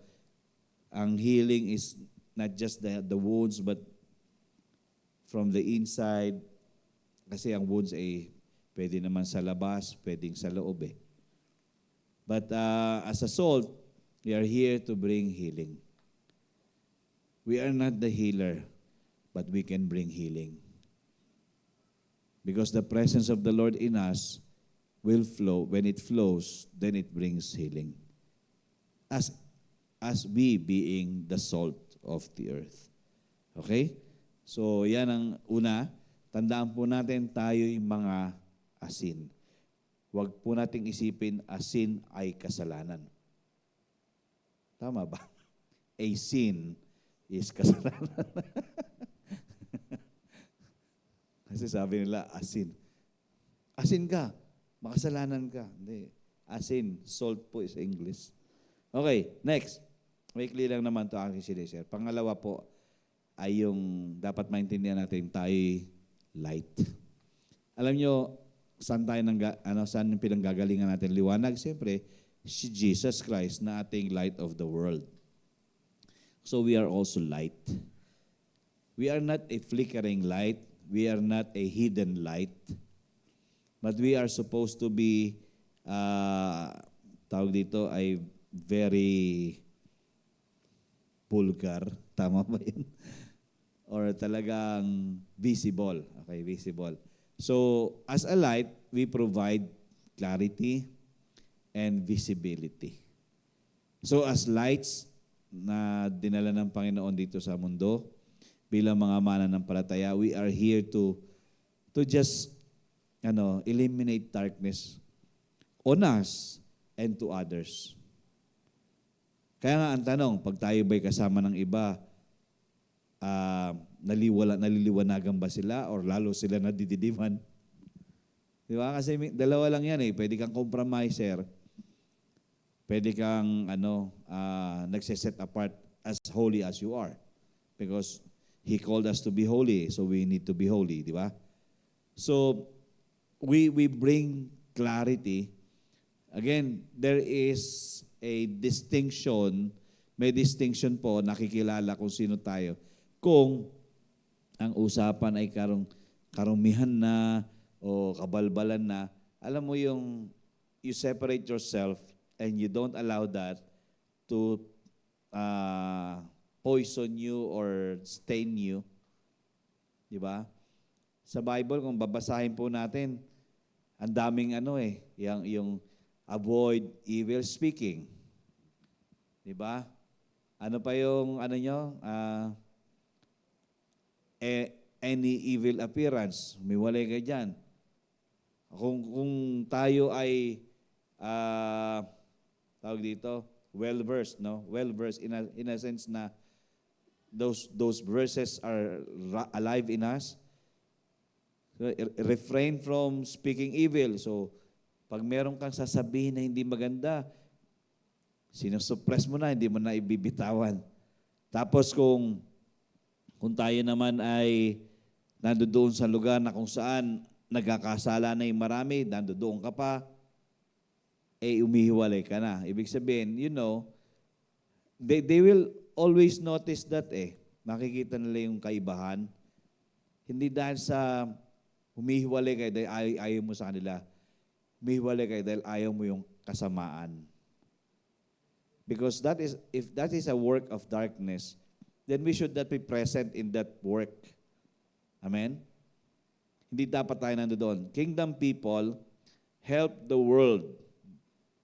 Speaker 2: Ang healing is not just the wounds but from the inside. Kasi ang wounds ay pwede naman sa labas, pwedeng sa loob eh. But as a salt, we are here to bring healing. We are not the healer, but we can bring healing. Because the presence of the Lord in us will flow. When it flows, then it brings healing. As we being the salt of the earth. Okay? So, yan ang una. Tandaan po natin, tayo'y mga asin. Huwag po nating isipin, asin ay kasalanan. Tama ba? A sin is kasalanan. Kasi sabi nila, asin. Asin ka, makasalanan ka. Hindi. Asin, salt po is English. Okay, next. Weekly lang naman ito aking sinishare. Pangalawa po ay yung dapat maintindihan natin tayo'y light. Alam nyo, saan yung pinanggagalingan natin liwanag? Siyempre, si Jesus Christ na ating light of the world. So we are also light. We are not a flickering light. We are not a hidden light. But we are supposed to be, tawag dito, ay very vulgar. Tama ba yun? Or talagang visible. Okay, visible. So, as a light, we provide clarity and visibility. So, as lights na dinala ng Panginoon dito sa mundo, bilang mga mananampalataya, we are here to just eliminate darkness on us and to others. Kaya nga ang tanong, pag tayo ba'y kasama ng iba, naliliwanagan ba sila or lalo sila nadididiman? Di ba? Kasi dalawa lang yan eh. Pwede kang compromiser. Pwede kang nagsiset apart as holy as you are. Because He called us to be holy, so we need to be holy, di ba? So, we bring clarity. Again, there is a distinction, may distinction po, nakikilala kung sino tayo. Kung ang usapan ay karumihan na o kabalbalan na, alam mo yung you separate yourself and you don't allow that to poison you or stain you. Di ba? Sa Bible, kung babasahin po natin, ang daming yung avoid evil speaking. Di ba? Ano pa yung any evil appearance. Umiwalay ka dyan. Kung tayo ay tawag dito, well-versed, no? Well-versed in a sense na those verses are alive in us. So, refrain from speaking evil. So, pag meron kang sasabihin na hindi maganda, sinusuppress mo na, hindi mo na ibibitawan. Tapos kung tayo naman ay nandoon sa lugar na kung saan nagkakasala na yung marami, nandoon ka pa, umihiwalay ka na. Ibig sabihin, they will always notice that makikita nila yung kaibahan. Hindi dahil sa humihiwalay kayo dahil ayaw mo sa kanila. Humihiwalay kayo dahil ayaw mo yung kasamaan. Because if that is a work of darkness, then we should not be present in that work. Amen? Hindi dapat tayo nandoon. Kingdom people help the world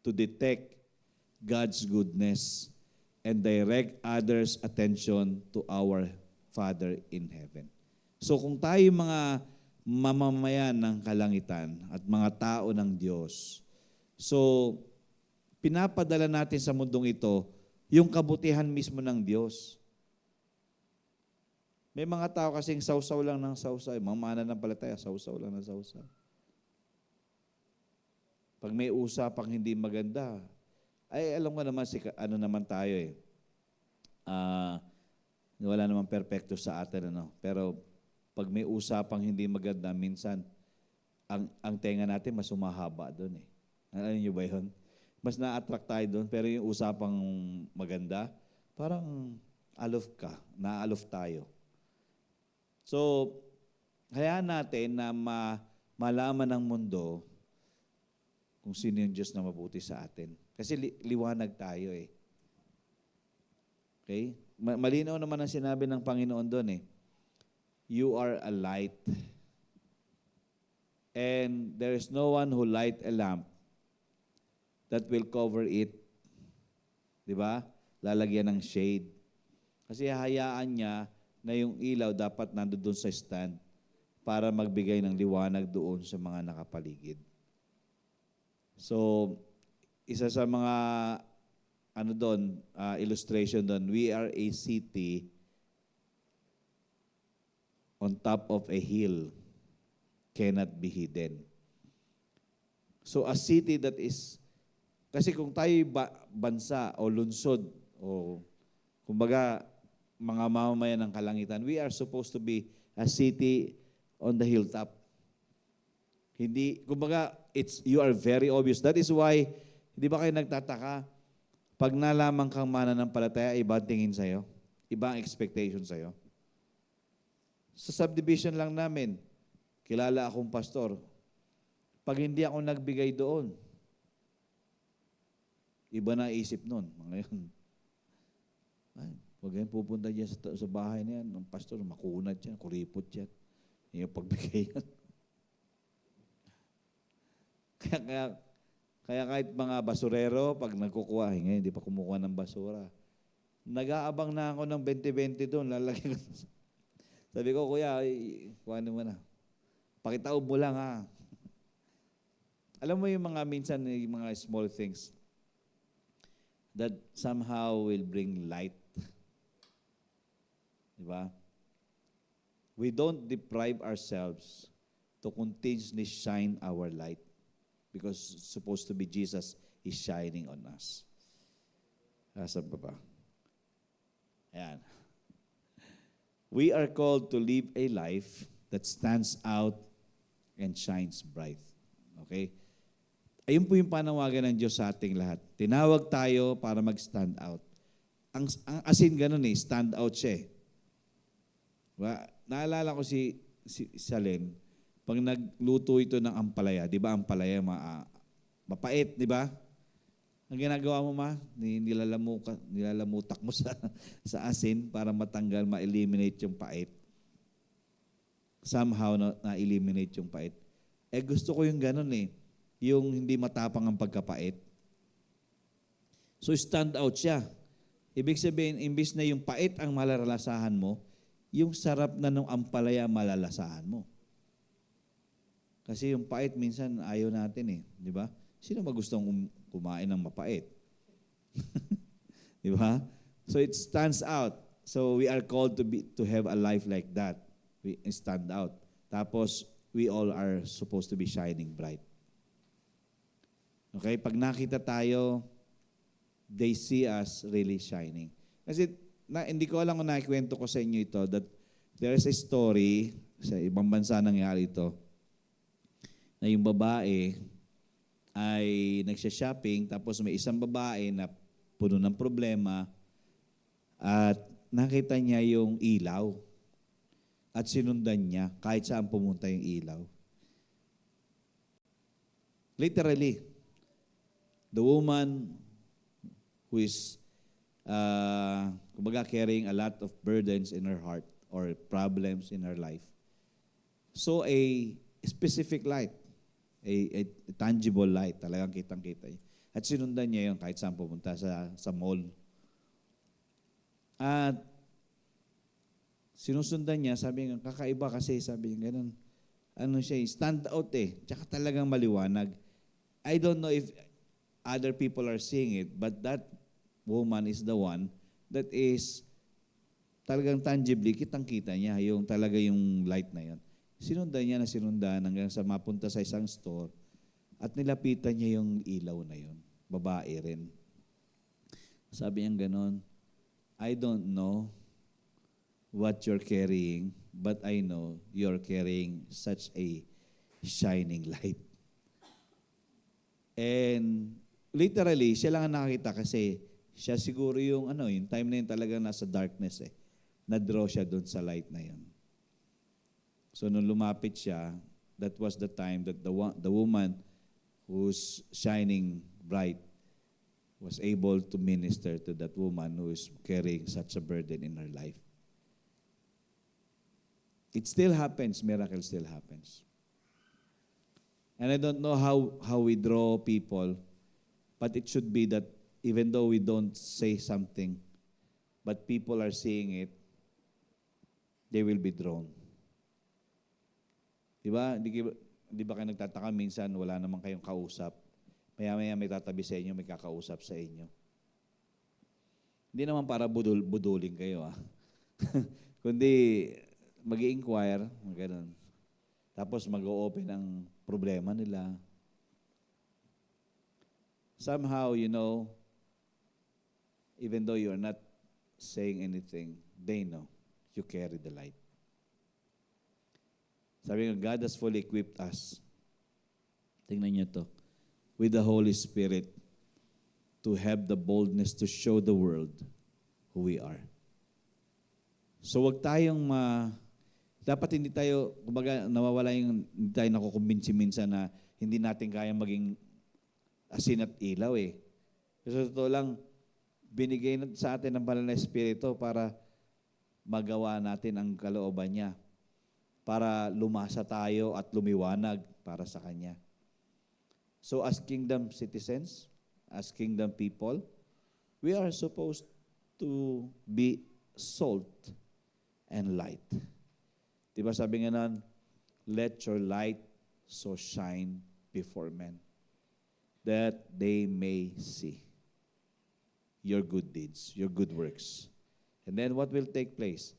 Speaker 2: to detect God's goodness and direct others' attention to our Father in heaven. So kung tayo mga mamamayan ng kalangitan at mga tao ng Diyos, so pinapadala natin sa mundong ito yung kabutihan mismo ng Diyos. May mga tao kasing sausaw lang ng sausaw. Mga mananampalataya, sausaw lang ng sausaw. Pag may usapang hindi maganda, ay alam ko naman naman tayo wala naman perpekto sa atin Pero pag may usapang hindi maganda, minsan ang tenga natin mas humahaba doon Alam niyo ba 'yon? Mas na-attract tayo doon, pero yung usapang maganda, parang naalof tayo. So, hayaan natin na malaman ng mundo kung sino yung Diyos na mabuti sa atin. Kasi liwanag tayo Okay? malinaw naman ang sinabi ng Panginoon doon eh. You are a light. And there is no one who light a lamp that will cover it. Di ba? Lalagyan ng shade. Kasi hayaan niya na yung ilaw dapat nandoon sa stand para magbigay ng liwanag doon sa mga nakapaligid. So, isa sa mga illustration doon, we are a city on top of a hill, cannot be hidden. So a city that is, kasi kung tayo bansa o lungsod o kumbaga mga mamamayan ng kalangitan, we are supposed to be a city on the hilltop. Hindi, kumbaga, you are very obvious. That is why, hindi ba kayo nagtataka, pag nalaman kang mananampalataya, iba ang tingin sa'yo, iba ang expectation sa'yo. Sa subdivision lang namin, kilala akong pastor. Pag hindi ako nagbigay doon, iba na isip nun. Ngayon, ay, huwag kayong pupunta dyan sa bahay na yan. Ang pastor, makunat yan, kuripot yan. Yung pagbigay yan. Kaya kahit mga basurero, pag nagkukuha, ngayon, hindi pa kumukuha ng basura. Nag-aabang na ako ng 20-20 doon. Lalagyan ko. Sabi ko, kuya, kuhanin mo na. Pakitaob mo lang, ha. Alam mo yung mga minsan, yung mga small things that somehow will bring light. Diba? We don't deprive ourselves to continuously shine our light because supposed to be Jesus is shining on us. Asan pa ba? Ayan. We are called to live a life that stands out and shines bright. Okay? Ayun po yung panawagan ng Diyos sa ating lahat. Tinawag tayo para mag-stand out. Ang asin ganun eh, stand out siya eh. Diba? Naalala ko si Salen, pag nagluto ito ng ampalaya, di ba ampalaya mapait, di ba? Ang ginagawa mo nilalamutak mo sa asin para matanggal, ma-eliminate yung pait. Somehow na-eliminate yung pait. Gusto ko yung ganun eh, yung hindi matapang ang pagkapait. So stand out siya. Ibig sabihin, imbis na yung pait ang malalasahan mo, yung sarap na nung ampalaya malalasahan mo. Kasi yung pait minsan ayaw natin eh, di ba? Sino ba gustong kumain ng mapait? Di ba? So it stands out. So we are called to have a life like that. We stand out. Tapos we all are supposed to be shining bright. Okay? Pag nakita tayo, they see us really shining. Kasi hindi ko alam kung nakikwento ko sa inyo ito that there is a story, sa ibang bansa nangyari ito, na yung babae ay nagsha-shopping tapos may isang babae na puno ng problema at nakita niya yung ilaw at sinundan niya kahit saan pumunta yung ilaw. Literally, the woman who is kumbaga carrying a lot of burdens in her heart or problems in her life saw a specific light. A tangible light, talagang kitang-kita niya. At sinundan niya yung kahit saan pumunta sa mall. At sinusundan niya, sabi niya, kakaiba kasi, sabi niya, ganun. Ano siya, stand out eh. Tsaka talagang maliwanag. I don't know if other people are seeing it, but that woman is the one that is talagang tangibly, kitang-kita niya, yung talaga yung light na yun. Sinundan niya na sinundan hanggang sa mapunta sa isang store at nilapitan niya yung ilaw na yun. Babae rin. Sabi niya ganon, I don't know what you're carrying, but I know you're carrying such a shining light. And literally, siya lang ang nakakita kasi siya siguro yung yung time na yun talaga nasa darkness eh. Na-draw siya doon sa light na yun. So nung lumapit siya, that was the time that the woman who's shining bright was able to minister to that woman who is carrying such a burden in her life. It still happens, miracle still happens. And I don't know how we draw people, but it should be that even though we don't say something, but people are seeing it, they will be drawn. Di ba? Di ba kayo nagtataka minsan wala naman kayong kausap? Maya-maya may tatabi sa inyo, may kakausap sa inyo. Hindi naman para buduling kayo, kundi mag-i-inquire, gano'n. Tapos mag-o-open ang problema nila. Somehow, even though you're not saying anything, they know you carry the light. Sabi nga, God has fully equipped us. Tingnan niyo to. With the Holy Spirit to have the boldness to show the world who we are. So wag tayong dapat hindi tayo, kumbaga nawawala hindi tayo nakukumbinsi minsan na hindi natin kayang maging asin at ilaw eh. Kasi totoo lang, binigay sa atin ng banal na Espiritu para magawa natin ang kalooban niya. Para lumasa tayo at lumiwanag para sa Kanya. So as kingdom citizens, as kingdom people, we are supposed to be salt and light. Diba sabi nga nun, let your light so shine before men, that they may see your good deeds, your good works. And then what will take place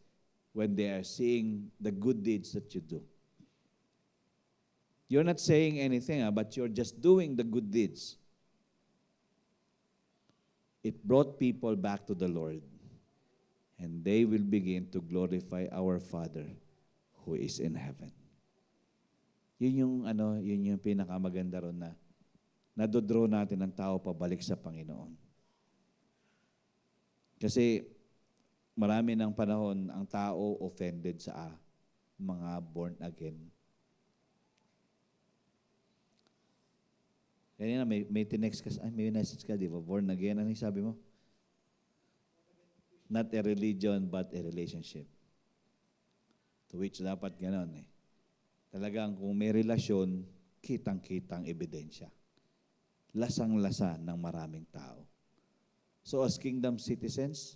Speaker 2: when they are seeing the good deeds that you do? You're not saying anything, but you're just doing the good deeds. It brought people back to the Lord, and they will begin to glorify our Father who is in heaven. Yun yung pinakamaganda ron na nadodraw natin ang tao pabalik sa Panginoon. Kasi marami ng panahon ang tao offended sa mga born again. Kanina may tinext ka, may message ka, di ba? Born again, ano yung sabi mo? Not a religion, but a relationship. To which dapat ganon eh. Talagang kung may relasyon, kitang-kitang ebidensya. Lasang-lasa ng maraming tao. So as kingdom citizens,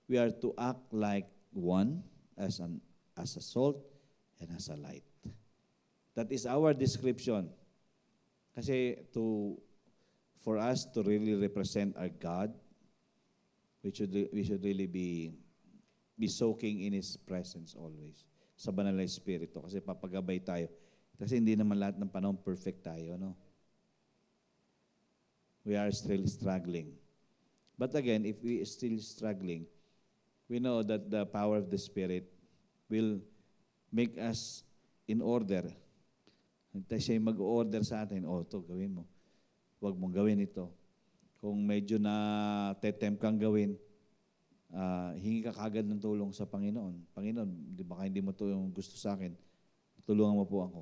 Speaker 2: we are to act like one, as a salt and as a light. That is our description. Kasi for us to really represent our God, we should really be soaking in His presence always. Sa banal na Espiritu. Kasi papagabay tayo. Kasi hindi naman lahat ng panahon perfect tayo, no? We are still struggling. But again, if we are still struggling, we know that the power of the Spirit will make us in order. Siya mag-order sa atin, ito, gawin mo. Huwag mong gawin ito. Kung medyo na tetempt kang gawin, hingi ka kagad ng tulong sa Panginoon. Panginoon, baka hindi mo ito yung gusto sa akin. Tulungan mo po ako.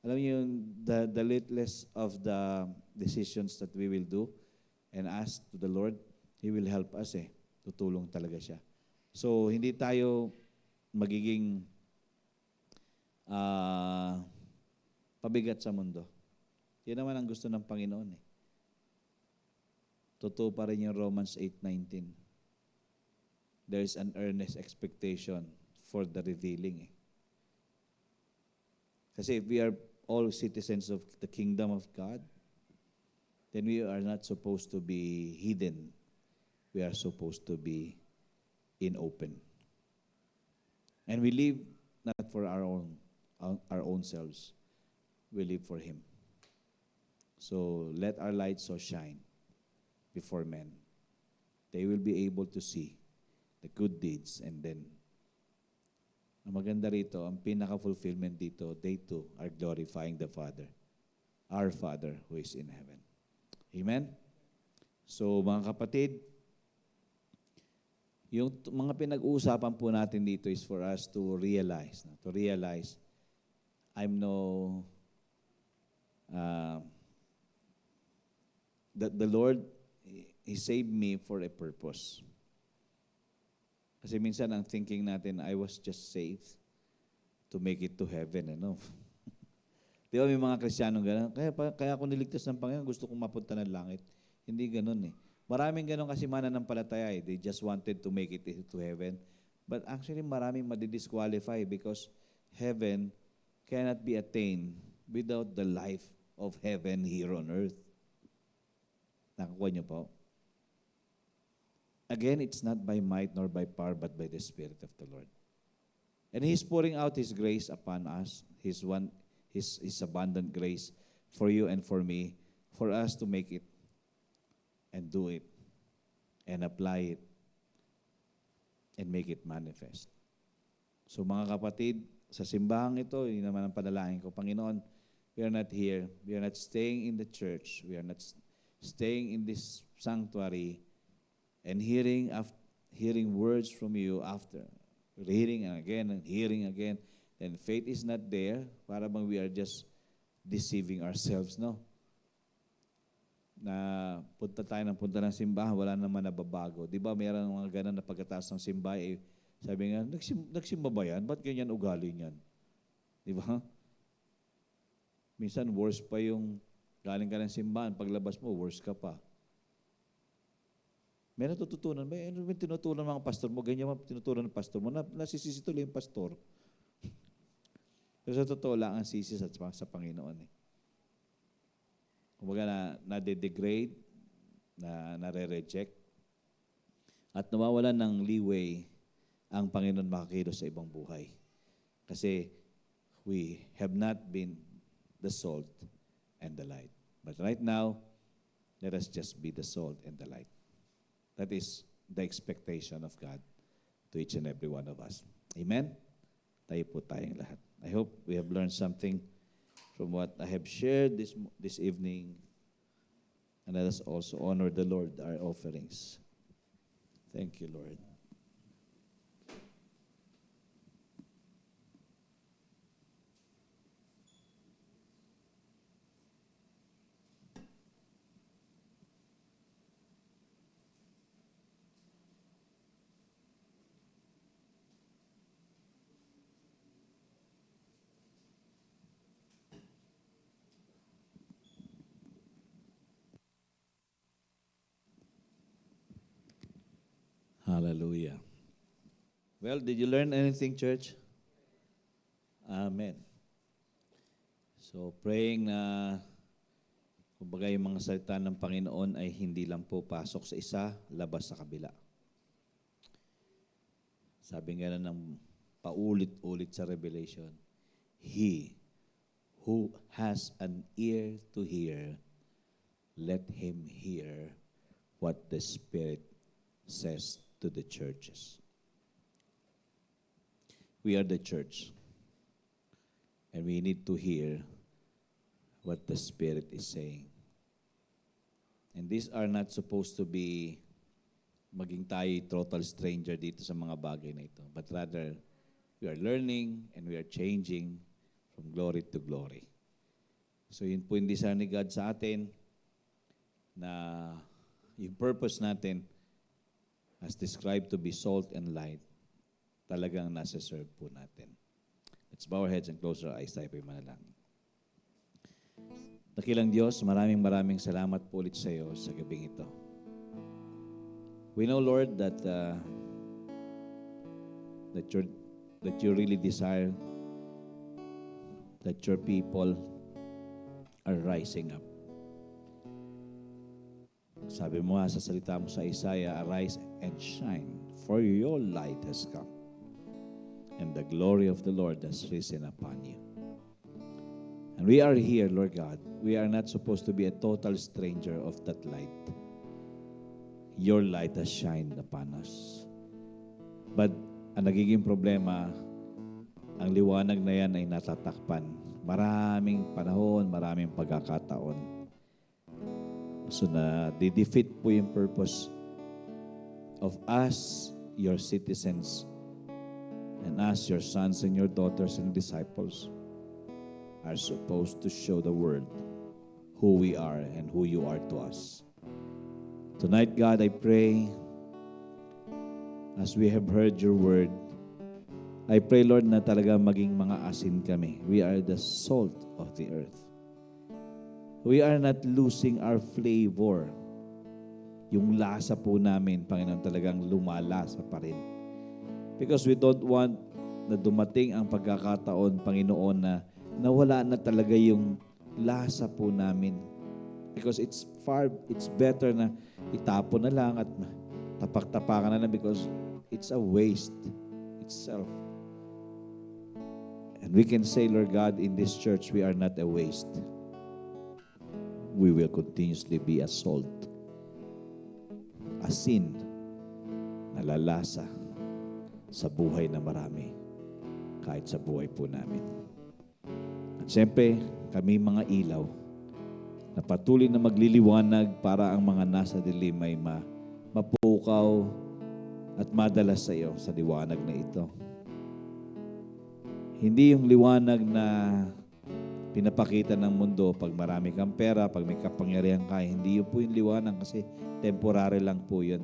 Speaker 2: Alam niyo yung the littlest of the decisions that we will do and ask to the Lord, He will help us eh. Tutulong talaga siya. So, hindi tayo magiging pabigat sa mundo. Yan naman ang gusto ng Panginoon eh. Totoo pa rin yung Romans 8:19. There is an earnest expectation for the revealing. Kasi if we are all citizens of the kingdom of God, then we are not supposed to be hidden. We are supposed to be in open. And we live not for our own selves. We live for Him. So let our light so shine before men. They will be able to see the good deeds, and then ang maganda rito, ang pinaka-fulfillment dito, they too are glorifying the Father, our Father who is in heaven. Amen? So mga kapatid, yung mga pinag-uusapan po natin dito is for us to realize I'm that the Lord He saved me for a purpose. Kasi minsan ang thinking natin, I was just saved to make it to heaven, ano? Di ba may mga Kristiyanong gano'n? Kaya ako niligtas ng Panginoon, gusto kong mapunta ng langit. Hindi gano'n eh. Maraming gano'n kasi mananampalataya eh. They just wanted to make it to heaven. But actually, maraming madidisqualify because heaven cannot be attained without the life of heaven here on earth. Nakakuha niyo po? Again, it's not by might nor by power, but by the Spirit of the Lord. And He's pouring out His grace upon us, His abundant grace for you and for me, for us to make it and do it and apply it and make it manifest. So mga kapatid, sa simbahang ito, yun naman ang panalangin ko, Panginoon, we are not here, we are not staying in the church, we are not staying in this sanctuary and hearing words from you after, hearing and hearing again, and faith is not there, para bang we are just deceiving ourselves, no? Na punta ng simbahan, wala naman nababago. Di ba mayroon mga ganun na pagkatapos ng simbahan, sabi nga, nagsimba ba yan? Ba't ganyan ugali niyan? Di ba? Minsan worse pa yung galing ka ng simbahan, paglabas mo, worse ka pa. May natututunan. May tinutunan ng mga pastor mo, ganyan mga tinutunan ng pastor mo, nasisisi tuloy yung pastor. Pero sa totoo lang ang sisi sa Panginoon eh. Kumbaga na-degrade, na-reject, at nawawalan ng leeway ang Panginoon makakilos sa ibang buhay. Kasi we have not been the salt and the light. But right now, let us just be the salt and the light. That is the expectation of God to each and every one of us. Amen? Tayo po tayong lahat. I hope we have learned something from what I have shared this evening. And let us also honor the Lord, our offerings. Thank you, Lord. Hallelujah. Well, did you learn anything, church? Amen. So, praying na kumbaga yung mga salita ng Panginoon ay hindi lang po pasok sa isa, labas sa kabila. Sabi nga na ng paulit-ulit sa Revelation, He who has an ear to hear, let him hear what the Spirit says to the churches. We are the church, and we need to hear what the Spirit is saying. And these are not supposed to be maging tayo total stranger dito sa mga bagay na ito, but rather we are learning and we are changing from glory to glory. So yun po yung desire ni God sa atin, na yung purpose natin as described to be salt and light, talagang nasa-serve po natin. Let's bow our heads and close our eyes. Tayo po yung manalangin. Dakilang Diyos, maraming salamat po ulit sa iyo sa gabing ito. We know, Lord, that you really desire that your people are rising up. Sabi mo sa salita mo sa Isaiah, arise and shine, for your light has come, and the glory of the Lord has risen upon you. And we are here, Lord God. We are not supposed to be a total stranger of that light. Your light has shined upon us. But ang nagiging problema, ang liwanag na yan ay natatakpan. Maraming panahon, maraming pagkakataon. So na di-defeat po yung purpose of us, your citizens, and us, your sons and your daughters and disciples, are supposed to show the world who we are and who you are to us. Tonight, God, I pray, as we have heard your word, I pray, Lord, na talaga maging mga asin kami. We are the salt of the earth. We are not losing our flavor. Yung lasa po namin, Panginoon, talagang lumalasa pa rin. Because we don't want na dumating ang pagkakataon, Panginoon, na nawala na talaga yung lasa po namin. Because it's better na itapon na lang at tapak-tapakan na lang because it's a waste itself. And we can say, Lord God, in this church, we are not a waste. We will continuously be a salt. Asin na lalasa sa buhay na marami, kahit sa buhay po namin. At siyempre, kami mga ilaw na patuloy na magliliwanag para ang mga nasa dilim ay mapukaw at madalas sa iyo sa liwanag na ito. Hindi yung liwanag na pinapakita ng mundo pag marami kang pera, pag may kapangyarihan ka. Hindi yun po yung liwanag kasi temporary lang po yun.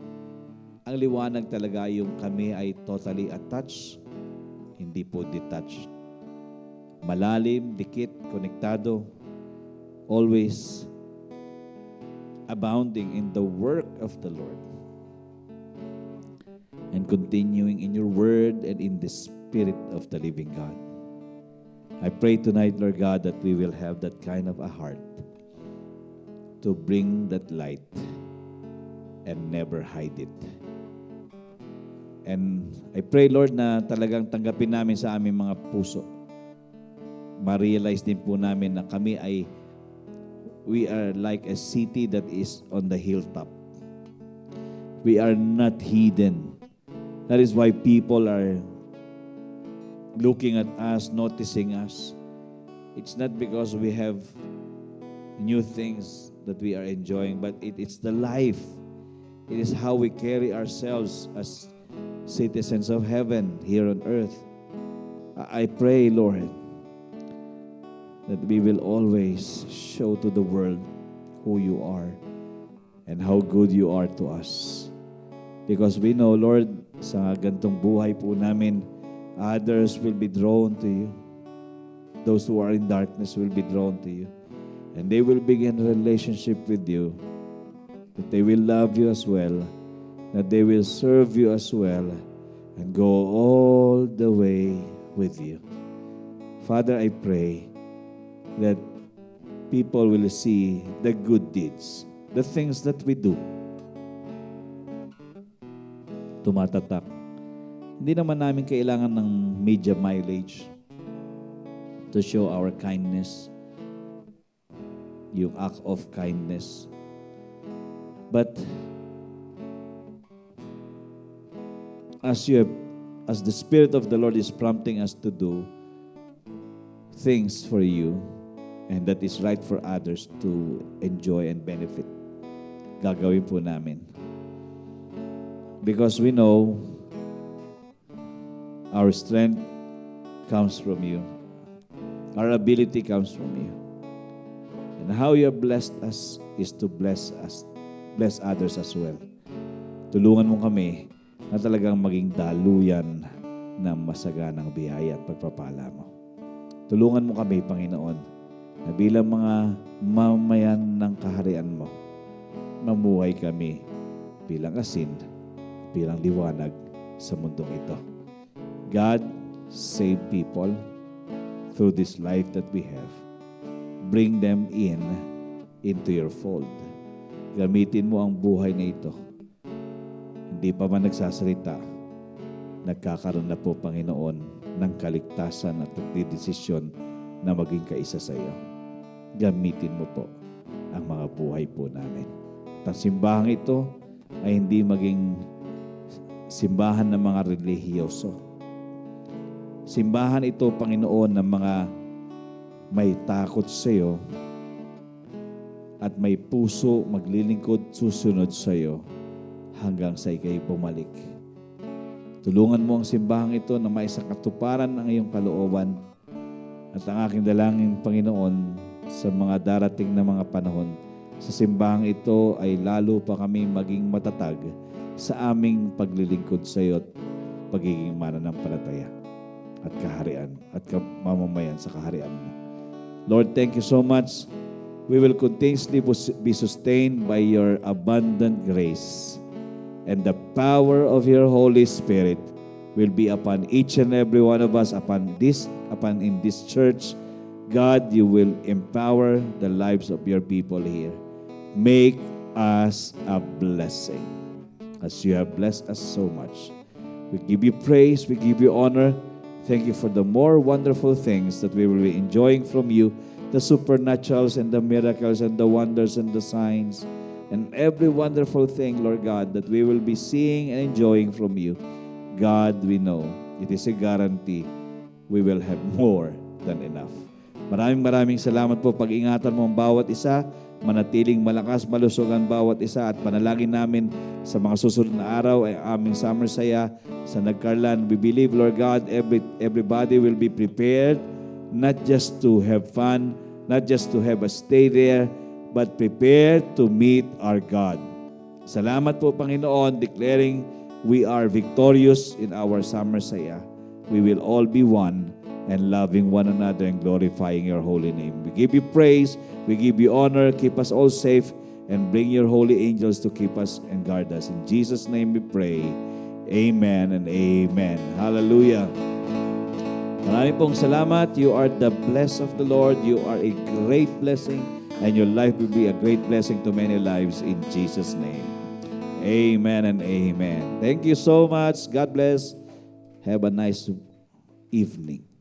Speaker 2: Ang liwanag talaga yung kami ay totally attached, hindi po detached. Malalim, dikit, konektado, always abounding in the work of the Lord. And continuing in your word and in the Spirit of the living God. I pray tonight, Lord God, that we will have that kind of a heart to bring that light and never hide it. And I pray, Lord, na talagang tanggapin namin sa aming mga puso. Ma-realize din po namin na kami ay we are like a city that is on the hilltop. We are not hidden. That is why people are looking at us, noticing us. It's not because we have new things that we are enjoying, but it's the life. It is how we carry ourselves as citizens of heaven here on earth. I pray, Lord, that we will always show to the world who you are and how good you are to us. Because we know, Lord, sa gantong buhay po namin, others will be drawn to you. Those who are in darkness will be drawn to you. And they will begin a relationship with you. That they will love you as well. That they will serve you as well. And go all the way with you. Father, I pray that people will see the good deeds. The things that we do. Tumatatak. Hindi naman namin kailangan ng media mileage to show our kindness, yung act of kindness. But as the Spirit of the Lord is prompting us to do things for you, and that is right for others to enjoy and benefit, gagawin po namin. Because we know our strength comes from you. Our ability comes from you. And how you have blessed us is to bless others as well. Tulungan mo kami na talagang maging daluyan ng masaganang biyaya at pagpapala mo. Tulungan mo kami, Panginoon, na bilang mga mamayan ng kaharian mo, mamuhay kami bilang asin, bilang liwanag sa mundong ito. God, save people through this life that we have. Bring them into your fold. Gamitin mo ang buhay na ito. Hindi pa man nagsasalita, nagkakaroon na po, Panginoon, ng kaligtasan at pagdidesisyon na maging kaisa sa iyo. Gamitin mo po ang mga buhay po namin. At ang simbahang ito ay hindi maging simbahan ng mga relihiyoso. Simbahan ito, Panginoon, ng mga may takot sa iyo at may puso maglilingkod susunod sa iyo hanggang sa ikay bumalik. Tulungan mo ang simbahang ito na maisakatuparan ang iyong kalooban at ang aking dalangin, Panginoon, sa mga darating na mga panahon, sa simbahang ito ay lalo pa kami maging matatag sa aming paglilingkod sa iyo at pagiging mananampalataya at kaharian at mamamayan sa kaharian mo. Lord, thank you so much. We will continuously be sustained by your abundant grace, and the power of your Holy Spirit will be upon each and every one of us, upon in this church. God, you will empower the lives of your people here. Make us a blessing as you have blessed us so much. We give you praise, we give you honor. Thank you for the more wonderful things that we will be enjoying from you, the supernaturals and the miracles and the wonders and the signs and every wonderful thing, Lord God, that we will be seeing and enjoying from you. God, we know it is a guarantee we will have more than enough. Maraming salamat po. Pag-ingatan mo ang bawat isa, manatiling malakas, malusog ang bawat isa, at panalangin namin sa mga susunod na araw ay aming Summer Saya sa Nagkarlan. We believe, Lord God, everybody will be prepared not just to have fun, not just to have a stay there, but prepared to meet our God. Salamat po, Panginoon, declaring we are victorious in our Summer Saya. We will all be one and loving one another and glorifying your holy name. We give you praise, we give you honor, keep us all safe, and bring your holy angels to keep us and guard us. In Jesus' name we pray. Amen and amen. Hallelujah. Maraming pong salamat. You are the blessed of the Lord. You are a great blessing, and your life will be a great blessing to many lives in Jesus' name. Amen and amen. Thank you so much. God bless. Have a nice evening.